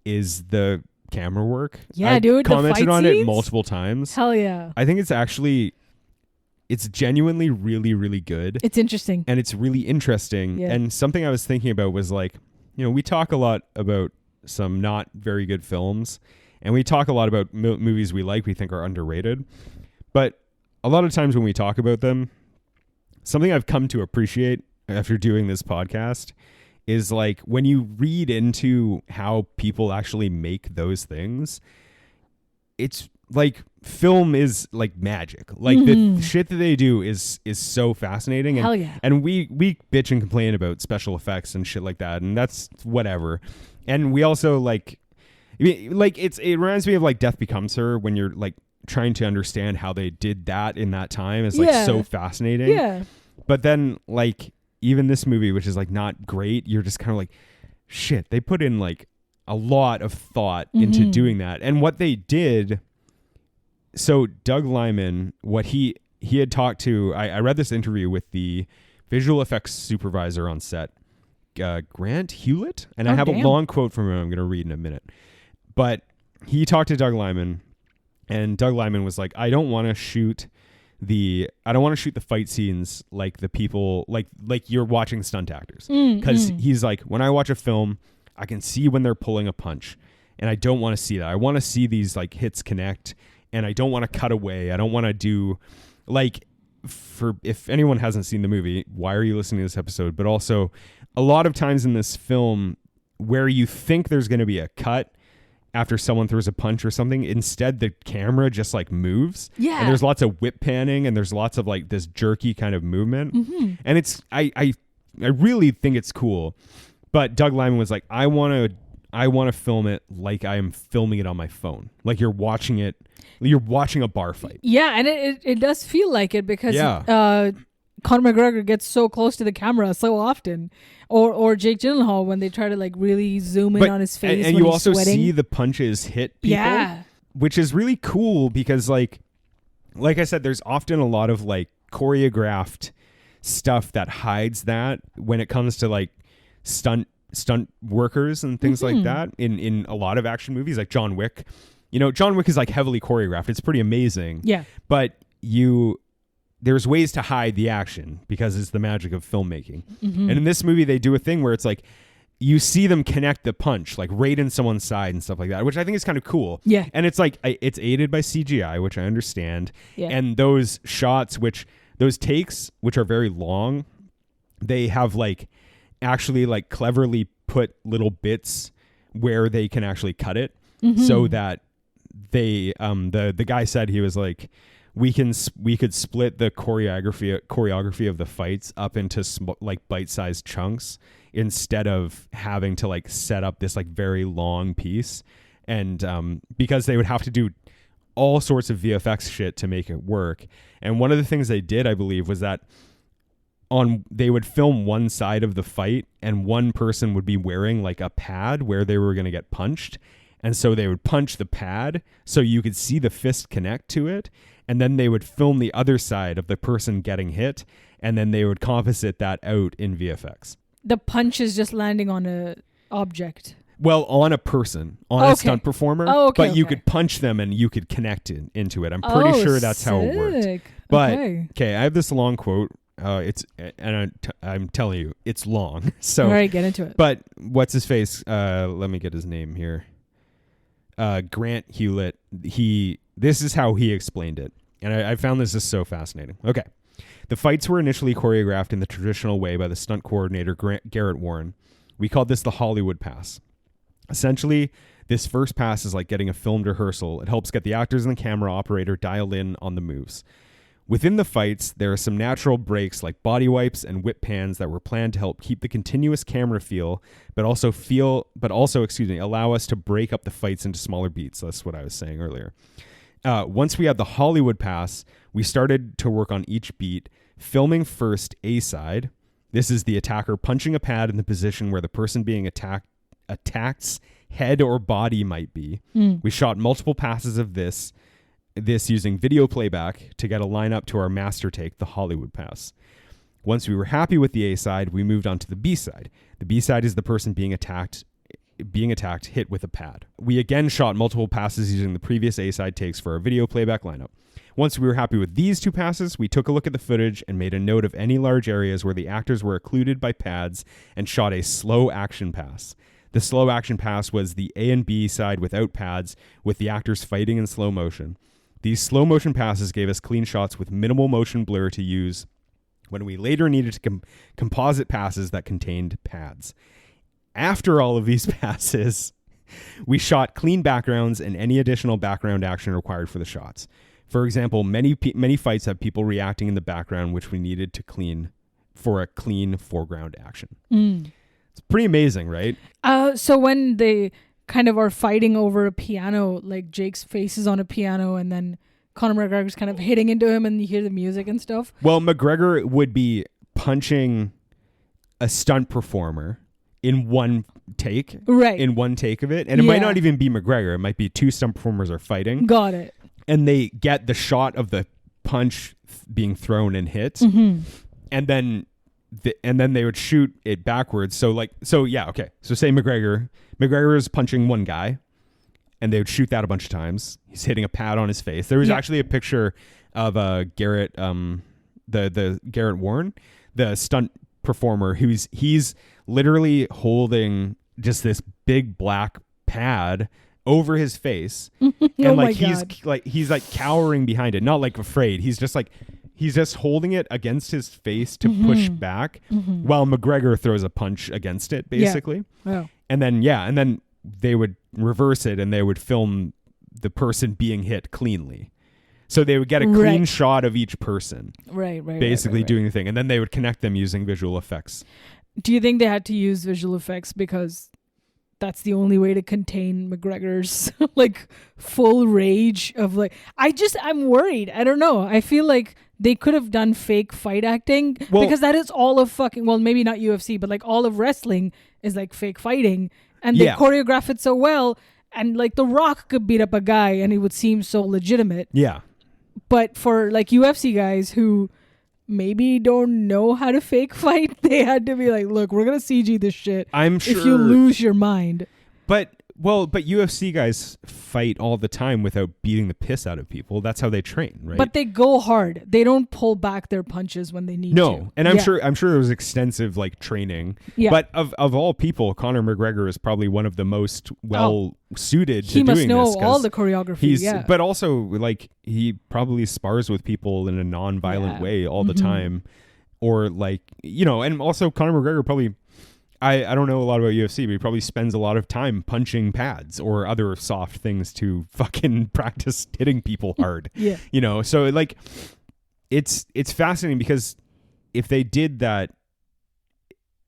[SPEAKER 1] is the camera work.
[SPEAKER 2] Yeah,
[SPEAKER 1] I
[SPEAKER 2] dude.
[SPEAKER 1] commented
[SPEAKER 2] the fight
[SPEAKER 1] on
[SPEAKER 2] scenes?
[SPEAKER 1] it multiple times.
[SPEAKER 2] Hell yeah.
[SPEAKER 1] I think it's genuinely really, really good.
[SPEAKER 2] It's interesting.
[SPEAKER 1] And it's really interesting.
[SPEAKER 2] Yeah.
[SPEAKER 1] And something I was thinking about was like, you know, we talk a lot about some not very good films, and we talk a lot about movies we think are underrated. But a lot of times when we talk about them, something I've come to appreciate after doing this podcast is like when you read into how people actually make those things, it's like film is like magic. Like the shit that they do is so fascinating. And,
[SPEAKER 2] Hell yeah.
[SPEAKER 1] And we bitch and complain about special effects and shit like that, and that's whatever. And we also like it reminds me of like Death Becomes Her, when you're like trying to understand how they did that in that time is like so fascinating.
[SPEAKER 2] Yeah.
[SPEAKER 1] But then like even this movie, which is like not great, you're just kind of like, shit, they put in like a lot of thought into doing that. And what they did, so Doug Liman, what he had talked to, I read this interview with the visual effects supervisor on set, Grant Hewlett, and I have a long quote from him I'm going to read in a minute. But he talked to Doug Liman, and Doug Liman was like, I don't want to shoot the fight scenes like the people like you're watching stunt actors, because he's like, when I watch a film, I can see when they're pulling a punch, and I don't want to see that. I want to see these like hits connect, and I don't want to cut away. I don't want to do like, for if anyone hasn't seen the movie, why are you listening to this episode? But also a lot of times in this film where you think there's going to be a cut after someone throws a punch or something, instead the camera just like moves.
[SPEAKER 2] Yeah.
[SPEAKER 1] And there's lots of whip panning, and there's lots of like this jerky kind of movement. And it's, I really think it's cool. But Doug Liman was like, I want I want to film it like I am filming it on my phone. Like you're watching a bar fight.
[SPEAKER 2] Yeah, and it does feel like it because Conor McGregor gets so close to the camera so often. Or Jake Gyllenhaal when they try to like really zoom in on his face.
[SPEAKER 1] And
[SPEAKER 2] when
[SPEAKER 1] you
[SPEAKER 2] he's
[SPEAKER 1] also
[SPEAKER 2] sweating.
[SPEAKER 1] see the punches hit people.
[SPEAKER 2] Yeah.
[SPEAKER 1] Which is really cool because like I said, there's often a lot of like choreographed stuff that hides that when it comes to like stunt workers and things like that in a lot of action movies like John Wick. You know, John Wick is like heavily choreographed. It's pretty amazing.
[SPEAKER 2] Yeah.
[SPEAKER 1] But there's ways to hide the action because it's the magic of filmmaking. And in this movie, they do a thing where it's like you see them connect the punch, like right in someone's side and stuff like that, which I think is kind of cool.
[SPEAKER 2] Yeah.
[SPEAKER 1] And it's like, it's aided by CGI, which I understand.
[SPEAKER 2] Yeah.
[SPEAKER 1] And those shots, those takes, which are very long, they have like actually like cleverly put little bits where they can actually cut it so that they, the guy said he was like, we could split the choreography of the fights up into like bite-sized chunks instead of having to like set up this like very long piece. And because they would have to do all sorts of VFX shit to make it work. And one of the things they did, I believe, was that they would film one side of the fight and one person would be wearing like a pad where they were going to get punched. And so they would punch the pad so you could see the fist connect to it. And then they would film the other side of the person getting hit. And then they would composite that out in VFX.
[SPEAKER 2] The punch is just landing on a object.
[SPEAKER 1] Well, on a person, on a stunt performer.
[SPEAKER 2] Oh, okay,
[SPEAKER 1] but you could punch them and you could connect into it. I'm pretty sure that's how it worked. But, okay, I have this long quote. I'm telling you, it's long. So,
[SPEAKER 2] all right, get into it.
[SPEAKER 1] But what's his face? Let me get his name here. Grant Hewlett. This is how he explained it. And I found this is so fascinating. Okay. The fights were initially choreographed in the traditional way by the stunt coordinator Garrett Warren. We called this the Hollywood pass. Essentially, this first pass is like getting a filmed rehearsal. It helps get the actors and the camera operator dialed in on the moves. Within the fights, there are some natural breaks like body wipes and whip pans that were planned to help keep the continuous camera feel, but also allow us to break up the fights into smaller beats. That's what I was saying earlier. Once we had the Hollywood pass, we started to work on each beat, filming first A side. This is the attacker punching a pad in the position where the person being attacked's head or body might be. We shot multiple passes of this using video playback to get a lineup to our master take, the Hollywood pass. Once we were happy with the A side, we moved on to the B side. The B side is the person being attacked hit with a pad. We again shot multiple passes using the previous A side takes for our video playback lineup. Once we were happy with these two passes, we took a look at the footage and made a note of any large areas where the actors were occluded by pads and shot a slow action pass. The slow action pass was the A and B side without pads, with the actors fighting in slow motion. These slow motion passes gave us clean shots with minimal motion blur to use when we later needed to composite passes that contained pads. After all of these passes, we shot clean backgrounds and any additional background action required for the shots. For example, many fights have people reacting in the background, which we needed to clean for a clean foreground action. It's pretty amazing, right?
[SPEAKER 2] So when they kind of are fighting over a piano, like Jake's face is on a piano and then Conor McGregor's kind of hitting into him and you hear the music and stuff.
[SPEAKER 1] Well, McGregor would be punching a stunt performer in one take.
[SPEAKER 2] Right.
[SPEAKER 1] In one take of it. And it might not even be McGregor. It might be two stunt performers are fighting.
[SPEAKER 2] Got it.
[SPEAKER 1] And they get the shot of the punch being thrown and hit. And then they would shoot it backwards. So say McGregor is punching one guy and they would shoot that a bunch of times. He's hitting a pad on his face. There was actually a picture of Garrett, the Garrett Warren, the stunt performer, he's literally holding just this big black pad over his face. And he's cowering behind it, not like afraid. He's just holding it against his face to push back while McGregor throws a punch against it, basically.
[SPEAKER 2] Yeah. Oh.
[SPEAKER 1] And then they would reverse it and they would film the person being hit cleanly. So they would get a clean shot of each person. Right. Basically doing the thing. And then they would connect them using visual effects.
[SPEAKER 2] Do you think they had to use visual effects because that's the only way to contain McGregor's like full rage of like I'm worried. I don't know. I feel like they could have done fake fight acting because that is all of fucking, well, maybe not UFC, but like all of wrestling is like fake fighting, and they choreograph it so well, and like The Rock could beat up a guy and it would seem so legitimate.
[SPEAKER 1] Yeah.
[SPEAKER 2] But for like UFC guys who maybe don't know how to fake fight, they had to be like, look, we're gonna CG this shit.
[SPEAKER 1] I'm sure
[SPEAKER 2] if you lose your mind.
[SPEAKER 1] But UFC guys fight all the time without beating the piss out of people. That's how they train, right?
[SPEAKER 2] But they go hard. They don't pull back their punches when they need to.
[SPEAKER 1] No, and I'm sure there was extensive like training. Yeah. But of all people, Conor McGregor is probably one of the most well suited to doing this.
[SPEAKER 2] He must know all the choreography.
[SPEAKER 1] But also like he probably spars with people in a non-violent way all the time, or like and also Conor McGregor probably. I don't know a lot about UFC, but he probably spends a lot of time punching pads or other soft things to fucking practice hitting people hard. So like it's fascinating because if they did that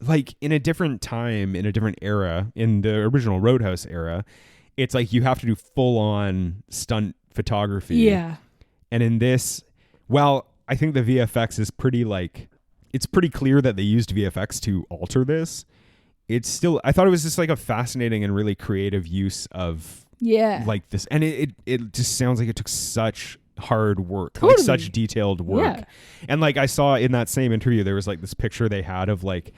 [SPEAKER 1] like in a different time, in a different era, in the original Roadhouse era, it's like you have to do full on stunt photography. Yeah. And in this, I think the VFX is pretty like, it's pretty clear that they used VFX to alter this. It's still, I thought it was just like a fascinating and really creative use of like this. And it just sounds like it took such hard work, like such detailed work. Yeah. And like I saw in that same interview, there was like this picture they had of like,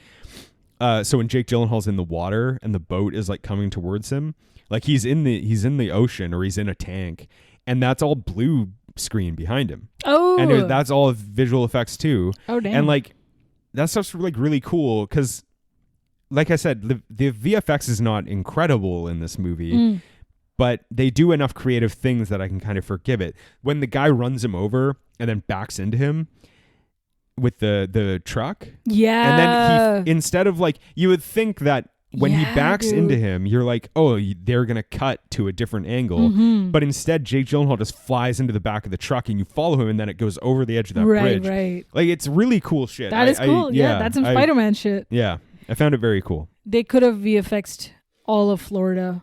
[SPEAKER 1] so when Jake Gyllenhaal's in the water and the boat is like coming towards him, like he's in the ocean or he's in a tank, and that's all blue screen behind him. Oh. And that's all visual effects too. Oh, damn. And like that stuff's like really cool because, like I said, the VFX is not incredible in this movie, but they do enough creative things that I can kind of forgive it. When the guy runs him over and then backs into him with the truck, and then he, instead of like, you would think that when he backs into him, you're like, oh, they're gonna cut to a different angle, but instead Jake Gyllenhaal just flies into the back of the truck and you follow him, and then it goes over the edge of that bridge. Right. Like it's really cool shit.
[SPEAKER 2] That is cool. That's some Spider-Man shit.
[SPEAKER 1] Yeah. I found it very cool.
[SPEAKER 2] They could have VFX'd all of Florida.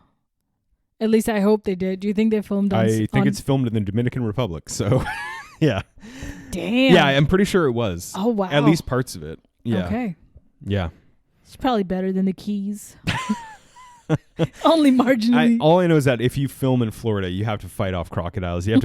[SPEAKER 2] At least I hope they did. Do you think they filmed on...
[SPEAKER 1] I think it's filmed in the Dominican Republic, so yeah.
[SPEAKER 2] Damn.
[SPEAKER 1] Yeah, I'm pretty sure it was.
[SPEAKER 2] Oh, wow.
[SPEAKER 1] At least parts of it. Yeah.
[SPEAKER 2] Okay.
[SPEAKER 1] Yeah.
[SPEAKER 2] It's probably better than the Keys. Only marginally.
[SPEAKER 1] All I know is that if you film in Florida, you have to fight off crocodiles. You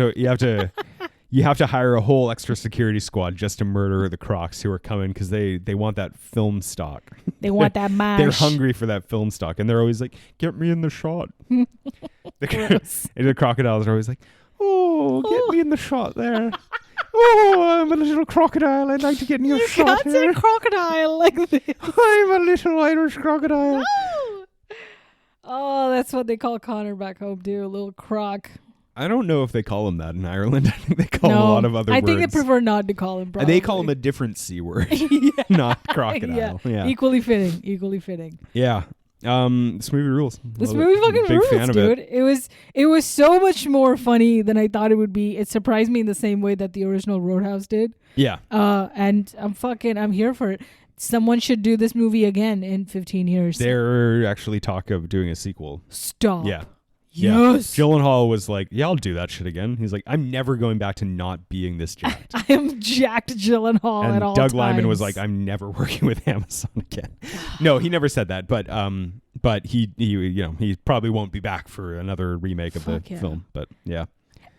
[SPEAKER 1] have to hire a whole extra security squad just to murder the crocs who are coming because they want that film stock.
[SPEAKER 2] They want that mash.
[SPEAKER 1] They're hungry for that film stock, and they're always like, "Get me in the shot." The crocodiles are always like, "Oh, get me in the shot there." Oh, I'm a little crocodile. I'd like to get in your shot here.
[SPEAKER 2] You can't say crocodile like this.
[SPEAKER 1] I'm a little Irish crocodile.
[SPEAKER 2] No. Oh, that's what they call Connor back home, too. A little croc.
[SPEAKER 1] I don't know if they call him that in Ireland. I think they call him a lot of other words.
[SPEAKER 2] I think they prefer not to call him probably.
[SPEAKER 1] They call him a different C word, not crocodile. Yeah.
[SPEAKER 2] Equally fitting.
[SPEAKER 1] Yeah. This movie rules.
[SPEAKER 2] This movie fucking rules, dude. It was so much more funny than I thought it would be. It surprised me in the same way that the original Roadhouse did. Yeah. And I'm here for it. Someone should do this movie again in 15 years.
[SPEAKER 1] They're actually talk of doing a sequel.
[SPEAKER 2] Stop.
[SPEAKER 1] Yeah.
[SPEAKER 2] Yes.
[SPEAKER 1] Yeah. Gyllenhaal was like, yeah, I'll do that shit again. He's like, I'm never going back to not being this jacked.
[SPEAKER 2] I am jacked Gyllenhaal at all times.
[SPEAKER 1] Doug Liman was like, I'm never working with Amazon again. No, he never said that, but he probably won't be back for another remake of the film. But yeah.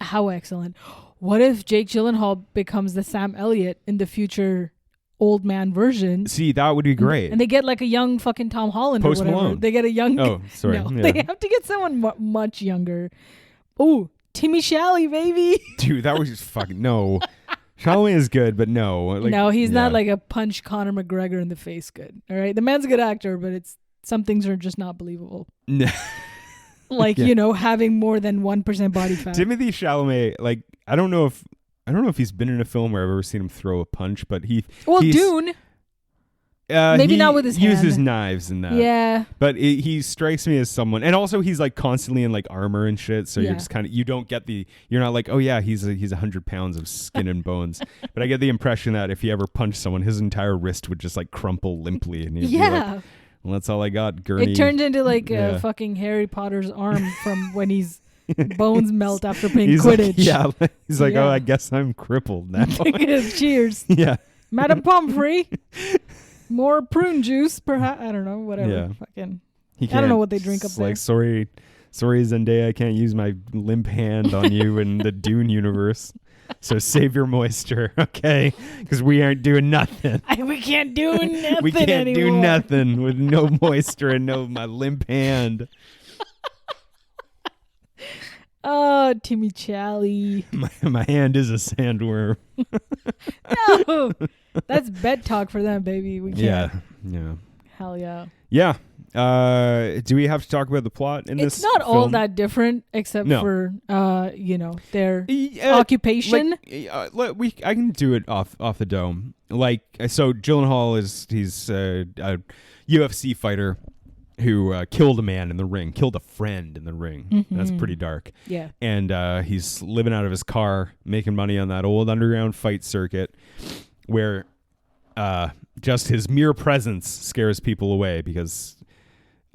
[SPEAKER 2] How excellent. What if Jake Gyllenhaal becomes the Sam Elliott in the future old man version?
[SPEAKER 1] See, that would be great.
[SPEAKER 2] And they get like a young fucking Tom Holland
[SPEAKER 1] Post
[SPEAKER 2] or whatever.
[SPEAKER 1] Malone.
[SPEAKER 2] They get a young...
[SPEAKER 1] Oh, sorry.
[SPEAKER 2] No,
[SPEAKER 1] yeah.
[SPEAKER 2] They have to get someone much younger. Oh, Timmy Chalamet, baby.
[SPEAKER 1] Dude, that was just fucking... No. Chalamet is good, but no. Like,
[SPEAKER 2] no, he's not like a punch Conor McGregor in the face good. All right? The man's a good actor, but some things are just not believable. Like, having more than 1% body fat.
[SPEAKER 1] Timothee Chalamet, like, I don't know if he's been in a film where I've ever seen him throw a punch, but he's
[SPEAKER 2] Dune. Maybe not with his hand.
[SPEAKER 1] Uses knives in that.
[SPEAKER 2] Yeah.
[SPEAKER 1] But he strikes me as someone, and also he's like constantly in like armor and shit. So you're just kind of, you don't get you're not like, oh yeah, he's 100 pounds of skin and bones. But I get the impression that if he ever punched someone, his entire wrist would just like crumple limply, and he'd be Well, that's all I got. Gurney.
[SPEAKER 2] It turned into like
[SPEAKER 1] Yeah.
[SPEAKER 2] fucking Harry Potter's arm from when his bones melt after playing
[SPEAKER 1] He's
[SPEAKER 2] Quidditch.
[SPEAKER 1] like, he's like,
[SPEAKER 2] Yeah.
[SPEAKER 1] oh, I guess I'm crippled now.
[SPEAKER 2] Cheers.
[SPEAKER 1] Yeah.
[SPEAKER 2] Madame Pomfrey. More prune juice, perhaps. I don't know. Whatever.
[SPEAKER 1] Yeah.
[SPEAKER 2] Fucking.
[SPEAKER 1] He
[SPEAKER 2] I don't know
[SPEAKER 1] can't-
[SPEAKER 2] what they drink up
[SPEAKER 1] it's
[SPEAKER 2] there.
[SPEAKER 1] Like, sorry, Zendaya, I can't use my limp hand on you in the Dune universe. So save your moisture, okay? Because we aren't doing nothing.
[SPEAKER 2] We can't do nothing
[SPEAKER 1] We can't
[SPEAKER 2] anymore.
[SPEAKER 1] do nothing with no moisture and my limp hand.
[SPEAKER 2] Oh, Timmy Chally.
[SPEAKER 1] My hand is a sandworm.
[SPEAKER 2] No. That's bed talk for them, baby. We can't.
[SPEAKER 1] Yeah.
[SPEAKER 2] Hell yeah.
[SPEAKER 1] Yeah. Do we have to talk about the plot in this
[SPEAKER 2] It's not all
[SPEAKER 1] film?
[SPEAKER 2] that different except
[SPEAKER 1] No.
[SPEAKER 2] for their
[SPEAKER 1] Yeah,
[SPEAKER 2] occupation.
[SPEAKER 1] I can do it off the dome. Like, so Gyllenhaal he's a UFC fighter who killed a man in the ring, killed a friend in the ring.
[SPEAKER 2] Mm-hmm.
[SPEAKER 1] That's pretty dark.
[SPEAKER 2] Yeah.
[SPEAKER 1] And he's living out of his car, making money on that old underground fight circuit, where just his mere presence scares people away because.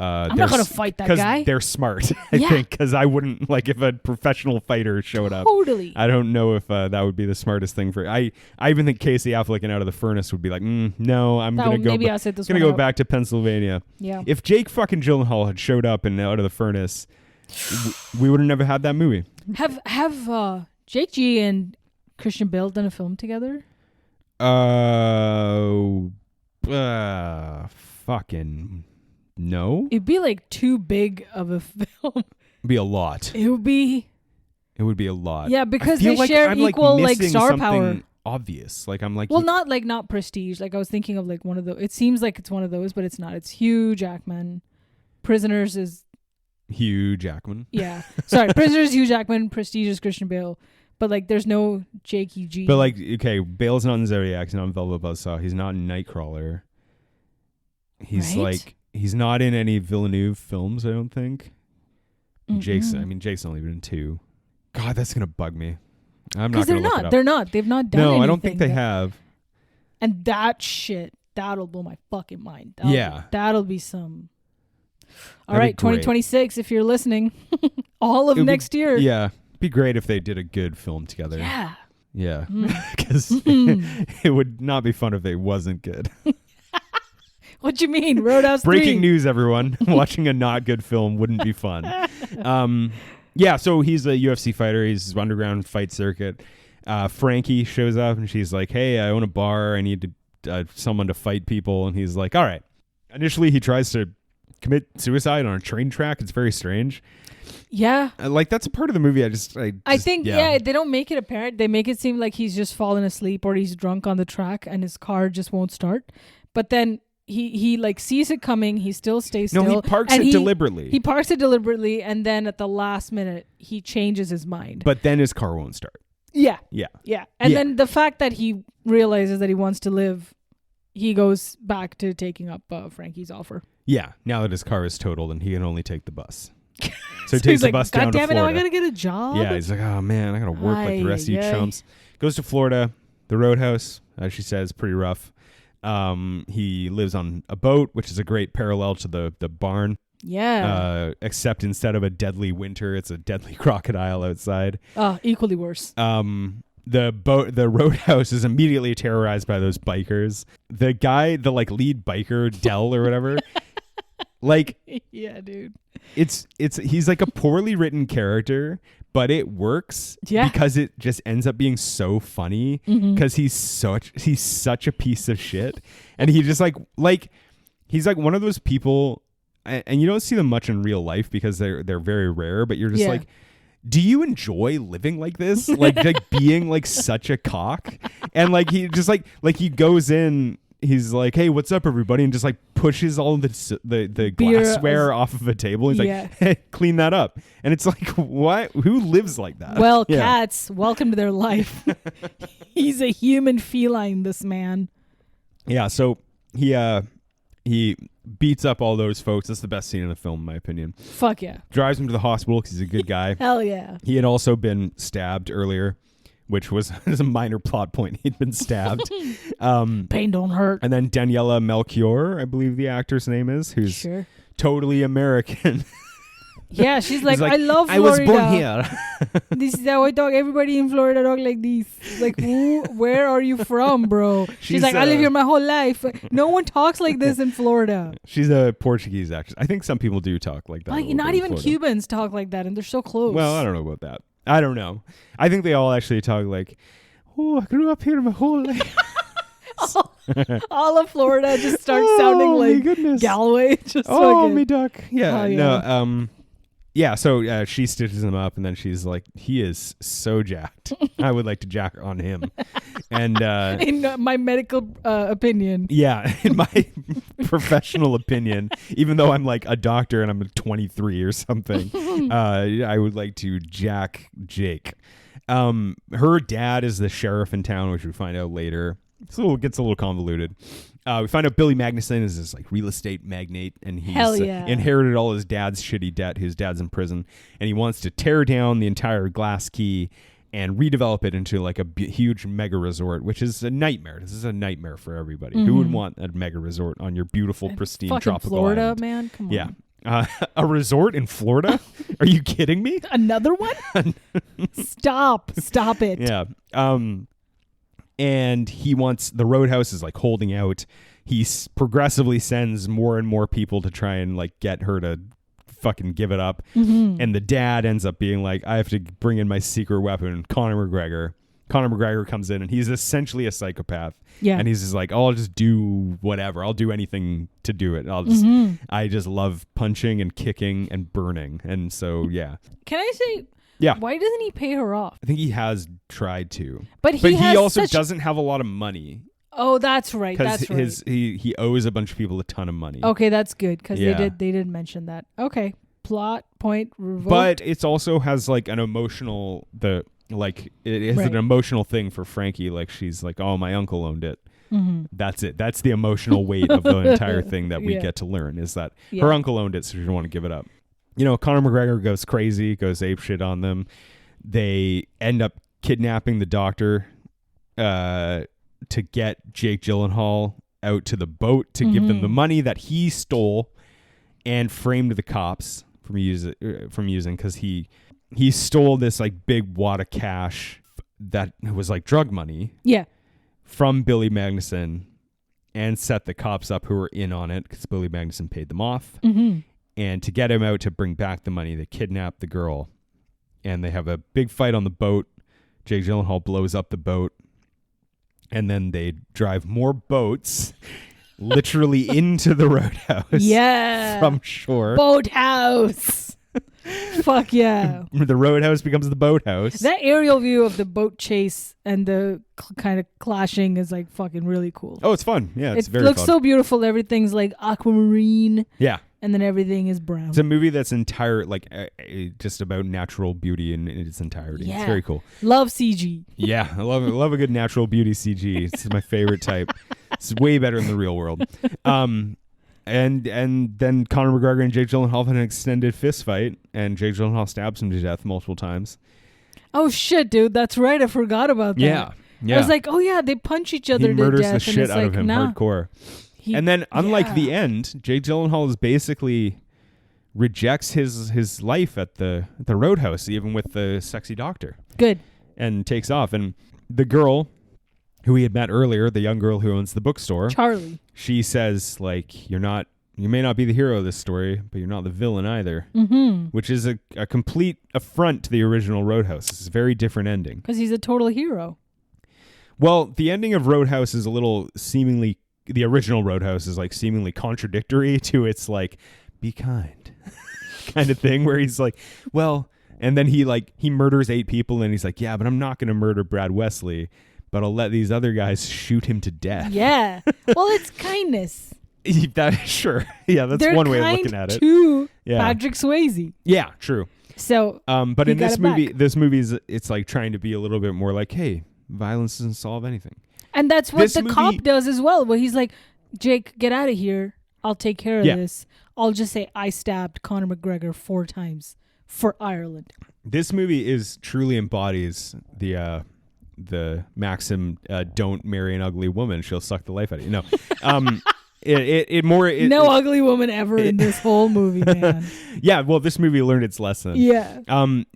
[SPEAKER 2] I'm not going to fight that guy.
[SPEAKER 1] They're smart, I
[SPEAKER 2] Yeah.
[SPEAKER 1] think, because I wouldn't, like, if a professional fighter showed up.
[SPEAKER 2] Totally.
[SPEAKER 1] I don't know if that would be the smartest thing for. I even think Casey Affleck in Out of the Furnace would be like, no, I'm
[SPEAKER 2] That
[SPEAKER 1] gonna
[SPEAKER 2] one-
[SPEAKER 1] go.
[SPEAKER 2] maybe I'll sit this
[SPEAKER 1] gonna
[SPEAKER 2] one
[SPEAKER 1] go
[SPEAKER 2] out.
[SPEAKER 1] back to Pennsylvania.
[SPEAKER 2] Yeah.
[SPEAKER 1] If Jake fucking Gyllenhaal had showed up in Out of the Furnace, we would have never had that movie.
[SPEAKER 2] Have Jake G and Christian Bale done a film together?
[SPEAKER 1] Fucking no.
[SPEAKER 2] It'd be like too big of a film.
[SPEAKER 1] It'd be a lot.
[SPEAKER 2] It would be.
[SPEAKER 1] It would be a lot.
[SPEAKER 2] Yeah, because
[SPEAKER 1] I feel
[SPEAKER 2] they
[SPEAKER 1] like
[SPEAKER 2] share
[SPEAKER 1] I'm,
[SPEAKER 2] equal like
[SPEAKER 1] missing
[SPEAKER 2] star
[SPEAKER 1] something
[SPEAKER 2] power.
[SPEAKER 1] Obvious. Like I'm like.
[SPEAKER 2] Well, not prestige. Like I was thinking of like one of those. It seems like it's one of those, but it's not. It's Hugh Jackman. Prisoners is
[SPEAKER 1] Hugh Jackman.
[SPEAKER 2] yeah. Sorry, Prisoners Hugh Jackman. Prestige is Christian Bale. But like, there's no Jakey G.
[SPEAKER 1] But like, okay, Bale's not in Zodiac. He's not in Velvet Buzzsaw. He's not in Nightcrawler. He's
[SPEAKER 2] Right?
[SPEAKER 1] like, he's not in any Villeneuve films. I don't think.
[SPEAKER 2] Mm-mm.
[SPEAKER 1] Jake's only been in 2. God, that's gonna bug me. I'm not
[SPEAKER 2] Because
[SPEAKER 1] gonna look it up.
[SPEAKER 2] they're not. They've not done.
[SPEAKER 1] No, I don't think
[SPEAKER 2] anything
[SPEAKER 1] they
[SPEAKER 2] that-
[SPEAKER 1] have.
[SPEAKER 2] And that shit, that'll blow my fucking mind.
[SPEAKER 1] Yeah.
[SPEAKER 2] That'll be some. All
[SPEAKER 1] That'd be
[SPEAKER 2] right, 2026. If you're listening, all of
[SPEAKER 1] It would be-
[SPEAKER 2] next year.
[SPEAKER 1] Yeah, it'd be great if they did a good film together.
[SPEAKER 2] Yeah.
[SPEAKER 1] Yeah,
[SPEAKER 2] Mm.
[SPEAKER 1] because it would not be fun if it wasn't good.
[SPEAKER 2] What you mean, Roadhouse 3?
[SPEAKER 1] Breaking news, everyone. Watching a not good film wouldn't be fun. Yeah, so he's a UFC fighter. He's underground fight circuit. Frankie shows up and she's like, hey, I own a bar. I need someone to fight people. And he's like, all right. Initially, he tries to commit suicide on a train track. It's very strange.
[SPEAKER 2] Yeah.
[SPEAKER 1] Like, that's a part of the movie
[SPEAKER 2] I think, they don't make it apparent. They make it seem like he's just fallen asleep or he's drunk on the track and his car just won't start. But then he like sees it coming. He still stays still.
[SPEAKER 1] No, he parks
[SPEAKER 2] and
[SPEAKER 1] it deliberately.
[SPEAKER 2] He parks it deliberately, and then at the last minute, he changes his mind.
[SPEAKER 1] But then his car won't start.
[SPEAKER 2] Yeah.
[SPEAKER 1] Yeah.
[SPEAKER 2] Yeah. And
[SPEAKER 1] Yeah.
[SPEAKER 2] then the fact that he realizes that he wants to live, he goes back to taking up Frankie's offer.
[SPEAKER 1] Yeah. Now that his car is totaled and he can only take the bus. So he
[SPEAKER 2] he's
[SPEAKER 1] takes the
[SPEAKER 2] like,
[SPEAKER 1] bus
[SPEAKER 2] God
[SPEAKER 1] down to
[SPEAKER 2] damn it, now I
[SPEAKER 1] Florida.
[SPEAKER 2] gotta get a job.
[SPEAKER 1] Yeah, he's like, oh man, I gotta work like the rest of you
[SPEAKER 2] Ay, ay.
[SPEAKER 1] chumps. Goes to Florida, the Roadhouse, as she says, pretty rough. He lives on a boat, which is a great parallel to the barn.
[SPEAKER 2] Yeah.
[SPEAKER 1] Except instead of a deadly winter, it's a deadly crocodile outside.
[SPEAKER 2] Equally worse.
[SPEAKER 1] The Roadhouse is immediately terrorized by those bikers. The guy, the like lead biker, Dell or whatever, like
[SPEAKER 2] Yeah, dude.
[SPEAKER 1] he's like a poorly written character, but it works because it just ends up being so funny because he's such a piece of shit, and he just like he's like one of those people, and you don't see them much in real life because they're very rare, but you're just like, do you enjoy living like this? Like being like such a cock, and like he just like he goes in. He's like, hey, what's up, everybody? And just like pushes all the glassware off of a table. He's like, hey, clean that up. And it's like, what? Who lives like that?
[SPEAKER 2] Well, cats, welcome to their life. He's a human feline, this man.
[SPEAKER 1] Yeah, so he beats up all those folks. That's the best scene in the film, in my opinion.
[SPEAKER 2] Fuck yeah.
[SPEAKER 1] Drives him to the hospital because he's a good guy.
[SPEAKER 2] Hell yeah.
[SPEAKER 1] He had also been stabbed earlier which was a minor plot point. He'd been stabbed.
[SPEAKER 2] Pain don't hurt.
[SPEAKER 1] And then Daniela Melchior, I believe the actor's name is, who's totally American.
[SPEAKER 2] Yeah, she's like, I love Florida.
[SPEAKER 1] I was born here.
[SPEAKER 2] This is how I talk. Everybody in Florida talk like this. Like, where are you from, bro? She's like, I live here my whole life. No one talks like this in Florida.
[SPEAKER 1] She's a Portuguese actress. I think some people do talk like that.
[SPEAKER 2] Like, not even Cubans talk like that, and they're so close.
[SPEAKER 1] Well, I don't know about that. I don't know. I think they all actually talk like, I grew up here my whole life.
[SPEAKER 2] all of Florida just starts sounding like Galway. Just
[SPEAKER 1] me duck. Yeah, no. Yeah, so she stitches him up, and then she's like, he is so jacked. I would like to jack on him. And
[SPEAKER 2] in my medical opinion.
[SPEAKER 1] Yeah, in my professional opinion, even though I'm like a doctor and I'm 23 or something, I would like to jack Jake. Her dad is the sheriff in town, which we find out later. Gets a little convoluted. We find out Billy Magnuson is this like real estate magnate, and he's inherited all his dad's shitty debt. His dad's in prison, and he wants to tear down the entire Glass Key and redevelop it into like a huge mega resort, which is a nightmare. This is a nightmare for everybody. Mm-hmm. Who would want a mega resort on your beautiful, pristine tropical
[SPEAKER 2] Florida,
[SPEAKER 1] island?
[SPEAKER 2] man? Come on.
[SPEAKER 1] Yeah. A resort in Florida? Are you kidding me?
[SPEAKER 2] Another one? Stop it.
[SPEAKER 1] Yeah. And he wants, the Roadhouse is like holding out. He progressively sends more and more people to try and like get her to fucking give it up. Mm-hmm. And the dad ends up being like, I have to bring in my secret weapon, Conor McGregor. Conor McGregor comes in and he's essentially a psychopath. Yeah. And he's just like, I'll just do whatever. I'll do anything to do it. I just love punching and kicking and burning. And so, yeah.
[SPEAKER 2] Can I say...
[SPEAKER 1] Yeah.
[SPEAKER 2] Why doesn't he pay her off?
[SPEAKER 1] I think he has tried to.
[SPEAKER 2] But he
[SPEAKER 1] also doesn't have a lot of money.
[SPEAKER 2] Oh, that's right. That's right.
[SPEAKER 1] He owes a bunch of people a ton of money.
[SPEAKER 2] Okay, that's good because they did mention that. Okay. Plot point revoked.
[SPEAKER 1] But it also has like an emotional an emotional thing for Frankie. Like she's like, oh, my uncle owned it. Mm-hmm. That's it. That's the emotional weight of the entire thing that we get to learn is that her uncle owned it, so she didn't want to give it up. You know, Conor McGregor goes crazy, goes apeshit on them. They end up kidnapping the doctor to get Jake Gyllenhaal out to the boat to give them the money that he stole and framed the cops from using because he stole this like big wad of cash that was like drug money.
[SPEAKER 2] Yeah.
[SPEAKER 1] From Billy Magnuson and set the cops up who were in on it because Billy Magnuson paid them off. Mm-hmm. And to get him out to bring back the money, they kidnap the girl. And they have a big fight on the boat. Jake Gyllenhaal blows up the boat. And then they drive more boats literally into the Roadhouse.
[SPEAKER 2] Yeah.
[SPEAKER 1] From shore.
[SPEAKER 2] Boathouse. Fuck yeah.
[SPEAKER 1] The Roadhouse becomes the boathouse.
[SPEAKER 2] That aerial view of the boat chase and the kind of clashing is like fucking really cool.
[SPEAKER 1] Oh, it's fun. Yeah, it's very fun.
[SPEAKER 2] It looks so beautiful. Everything's like aquamarine.
[SPEAKER 1] Yeah.
[SPEAKER 2] And then everything is brown.
[SPEAKER 1] It's a movie that's just about natural beauty in its entirety. Yeah. It's very cool.
[SPEAKER 2] Love CG.
[SPEAKER 1] Yeah, I love a good natural beauty CG. It's my favorite type. It's way better in the real world. And then Conor McGregor and Jake Gyllenhaal had an extended fist fight, and Jake Gyllenhaal stabs him to death multiple times.
[SPEAKER 2] Oh shit, dude! That's right. I forgot about that.
[SPEAKER 1] Yeah.
[SPEAKER 2] I was like, oh yeah, they punch each other to death. He murders
[SPEAKER 1] the shit out of him hardcore. And then, unlike the end, Jake Gyllenhaal is basically rejects his life at the Roadhouse, even with the sexy doctor.
[SPEAKER 2] Good.
[SPEAKER 1] And takes off. And the girl who we had met earlier, the young girl who owns the bookstore,
[SPEAKER 2] Charlie,
[SPEAKER 1] she says, like, you may not be the hero of this story, but you're not the villain either.
[SPEAKER 2] Mm-hmm.
[SPEAKER 1] Which is a complete affront to the original Roadhouse. It's a very different ending.
[SPEAKER 2] Because he's a total hero.
[SPEAKER 1] Well, the ending of Roadhouse is the original Roadhouse is like seemingly contradictory to its like, be kind kind of thing where he's like, well, and then he murders 8 people and he's like, yeah, but I'm not going to murder Brad Wesley, but I'll let these other guys shoot him to death.
[SPEAKER 2] Yeah. Well, it's kindness.
[SPEAKER 1] Sure. Yeah, that's one way of looking at it.
[SPEAKER 2] To Patrick Swayze.
[SPEAKER 1] Yeah, true.
[SPEAKER 2] So,
[SPEAKER 1] but in this movie, it's like trying to be a little bit more like, hey, violence doesn't solve anything.
[SPEAKER 2] And that's what the cop does as well, where he's like, Jake, get out of here. I'll take care of this. I'll just say I stabbed Conor McGregor 4 times for Ireland.
[SPEAKER 1] This movie truly embodies the the maxim, don't marry an ugly woman, she'll suck the life out of you. No. No
[SPEAKER 2] ugly woman ever in this whole movie, man.
[SPEAKER 1] Yeah, well, this movie learned its lesson.
[SPEAKER 2] Yeah.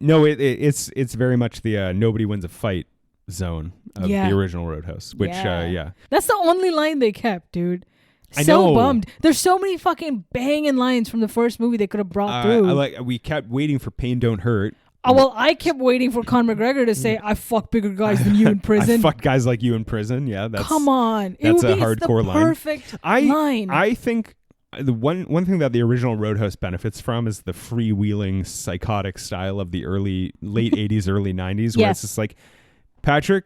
[SPEAKER 1] No, it's very much the nobody wins a fight zone of the original Roadhouse, which
[SPEAKER 2] that's the only line they kept, dude. So bummed. There's so many fucking banging lines from the first movie they could have brought through.
[SPEAKER 1] We kept waiting for Pain Don't Hurt.
[SPEAKER 2] Oh, well, I kept waiting for Conor McGregor to say, I fuck bigger guys than you in prison.
[SPEAKER 1] I fuck guys like you in prison. Yeah,
[SPEAKER 2] come on.
[SPEAKER 1] That's a hardcore line.
[SPEAKER 2] Perfect line.
[SPEAKER 1] I think the one thing that the original Roadhouse benefits from is the freewheeling psychotic style of the late 80s, early 90s, where it's just like, Patrick,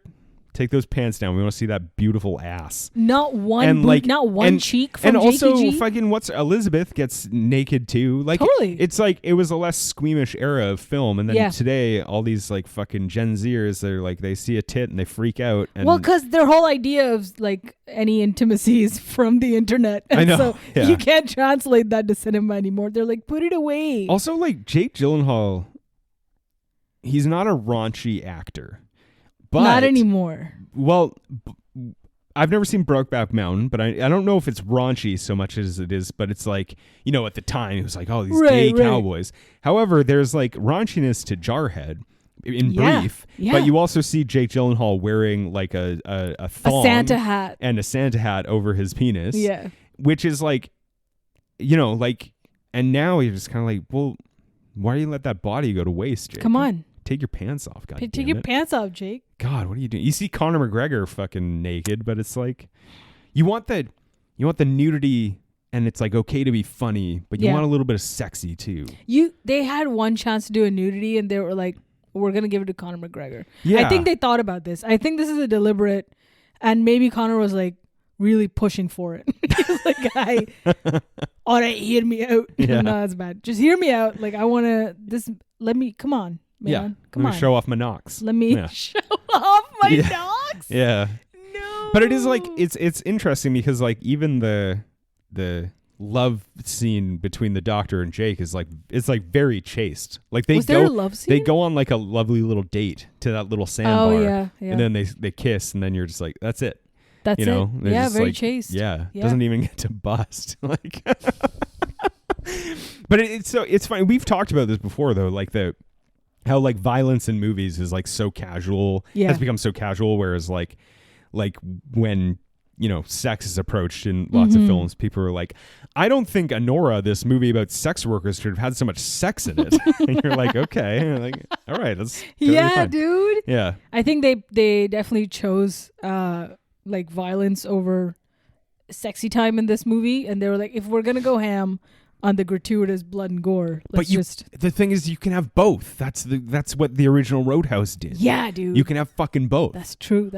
[SPEAKER 1] take those pants down. We want to see that beautiful ass.
[SPEAKER 2] Not one not one cheek from
[SPEAKER 1] And also
[SPEAKER 2] JTG?
[SPEAKER 1] fucking Elizabeth gets naked too. Like
[SPEAKER 2] totally.
[SPEAKER 1] It's like it was a less squeamish era of film, and then today all these like fucking Gen Zers, they're like they see a tit and they freak out. And
[SPEAKER 2] well, because their whole idea of like any intimacy is from the internet. And
[SPEAKER 1] I know.
[SPEAKER 2] So you can't translate that to cinema anymore. They're like, put it away.
[SPEAKER 1] Also, like Jake Gyllenhaal, he's not a raunchy actor. But,
[SPEAKER 2] not anymore.
[SPEAKER 1] Well, I've never seen Brokeback Mountain, but I don't know if it's raunchy so much as it is, but it's like, at the time it was like, oh, these gay cowboys. However, there's like raunchiness to Jarhead in brief, but you also see Jake Gyllenhaal wearing like a thong.
[SPEAKER 2] A Santa hat.
[SPEAKER 1] And a Santa hat over his penis.
[SPEAKER 2] Yeah.
[SPEAKER 1] Which is like, and now you're just kind of like, well, why do you let that body go to waste, Jake?
[SPEAKER 2] Come on.
[SPEAKER 1] Take your pants off, God.
[SPEAKER 2] Take your pants off, Jake.
[SPEAKER 1] God, what are you doing? You see Conor McGregor fucking naked, but it's like you want the nudity, and it's like okay to be funny, but you want a little bit of sexy too.
[SPEAKER 2] They had one chance to do a nudity, and they were like, "We're gonna give it to Conor McGregor."
[SPEAKER 1] Yeah.
[SPEAKER 2] I think they thought about this. I think this is a deliberate, and maybe Conor was like really pushing for it. He was like, "Guy, all right, hear me out." No, that's bad. Just hear me out. Like I wanna Let me come on. Man, come on.
[SPEAKER 1] Show off my knocks.
[SPEAKER 2] Let me show off my knocks.
[SPEAKER 1] Yeah.
[SPEAKER 2] No.
[SPEAKER 1] But it is like it's interesting because like even the love scene between the Doctor and Jake is like it's like very chaste. Like
[SPEAKER 2] Was there a love scene?
[SPEAKER 1] They go on like a lovely little date to that little sandbar.
[SPEAKER 2] Oh yeah.
[SPEAKER 1] And then they kiss, and then you're just like, that's it.
[SPEAKER 2] That's it. Yeah, very
[SPEAKER 1] like,
[SPEAKER 2] chaste.
[SPEAKER 1] Yeah. Doesn't even get to bust. Like But it's funny. We've talked about this before though, like how like violence in movies is like so casual, has become so casual, whereas like when sex is approached in lots of films, people are like, I don't think Anora, this movie about sex workers, should have had so much sex in it. And you're like, okay, and like, all right, that's totally fine.
[SPEAKER 2] Dude.
[SPEAKER 1] Yeah,
[SPEAKER 2] I think they definitely chose like violence over sexy time in this movie, and they were like, if we're gonna go ham on the gratuitous blood and gore,
[SPEAKER 1] the thing is, you can have both. That's what the original Roadhouse did.
[SPEAKER 2] Yeah, dude.
[SPEAKER 1] You can have fucking both.
[SPEAKER 2] That's true.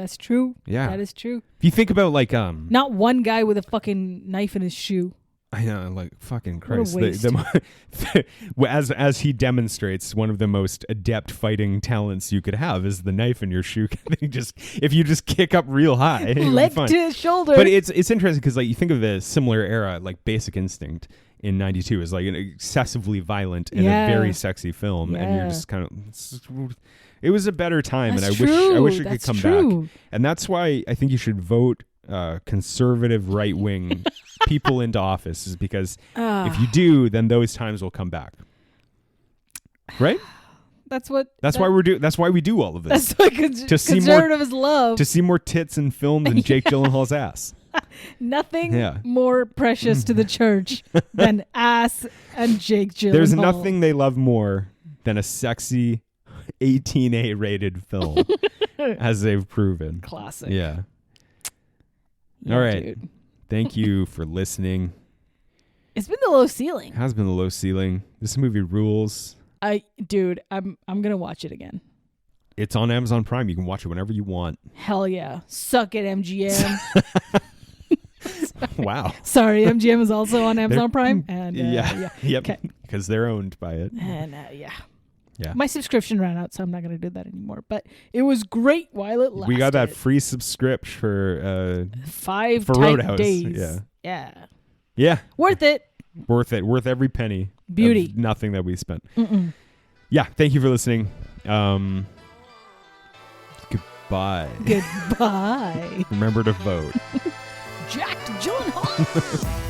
[SPEAKER 1] Yeah,
[SPEAKER 2] that is true.
[SPEAKER 1] If you think about like
[SPEAKER 2] not one guy with a fucking knife in his shoe.
[SPEAKER 1] I know, like fucking Christ.
[SPEAKER 2] What a waste.
[SPEAKER 1] As he demonstrates, one of the most adept fighting talents you could have is the knife in your shoe. If you just kick up real high,
[SPEAKER 2] leg to his shoulder.
[SPEAKER 1] But it's interesting because like you think of the similar era, like Basic Instinct in '92 is like an excessively violent and a very sexy film, and you're just kind of. It was a better time,
[SPEAKER 2] That's
[SPEAKER 1] and
[SPEAKER 2] true.
[SPEAKER 1] I wish it could
[SPEAKER 2] That's
[SPEAKER 1] come
[SPEAKER 2] true.
[SPEAKER 1] back. And that's why I think you should vote conservative right wing people into office, is because if you do, then those times will come back. Right? That's why we do all of this.
[SPEAKER 2] That's what conservatives love.
[SPEAKER 1] To see more tits in films and Jake Gyllenhaal's ass.
[SPEAKER 2] Nothing more precious to the church than ass and Jake Gyllenhaal.
[SPEAKER 1] There's nothing they love more than a sexy 18A rated film, as they've proven.
[SPEAKER 2] Classic.
[SPEAKER 1] Yeah. All right. Dude. Thank you for listening.
[SPEAKER 2] It's been the low ceiling.
[SPEAKER 1] It has been the low ceiling. This movie rules. I'm
[SPEAKER 2] gonna watch it again.
[SPEAKER 1] It's on Amazon Prime. You can watch it whenever you want.
[SPEAKER 2] Hell yeah. Suck it, MGM.
[SPEAKER 1] Wow.
[SPEAKER 2] Sorry, MGM is also on Amazon Prime. And
[SPEAKER 1] Yep. Because they're owned by it.
[SPEAKER 2] And yeah. My subscription ran out, so I'm not going to do that anymore. But it was great while it lasted.
[SPEAKER 1] We got that free subscription for
[SPEAKER 2] 5
[SPEAKER 1] for Roadhouse
[SPEAKER 2] days.
[SPEAKER 1] Yeah.
[SPEAKER 2] Worth it.
[SPEAKER 1] Worth every penny.
[SPEAKER 2] Beauty.
[SPEAKER 1] Of nothing that we spent. Yeah. Thank you for listening. Goodbye.
[SPEAKER 2] Goodbye.
[SPEAKER 1] Remember to vote.
[SPEAKER 2] Jacked Gyllenhaal.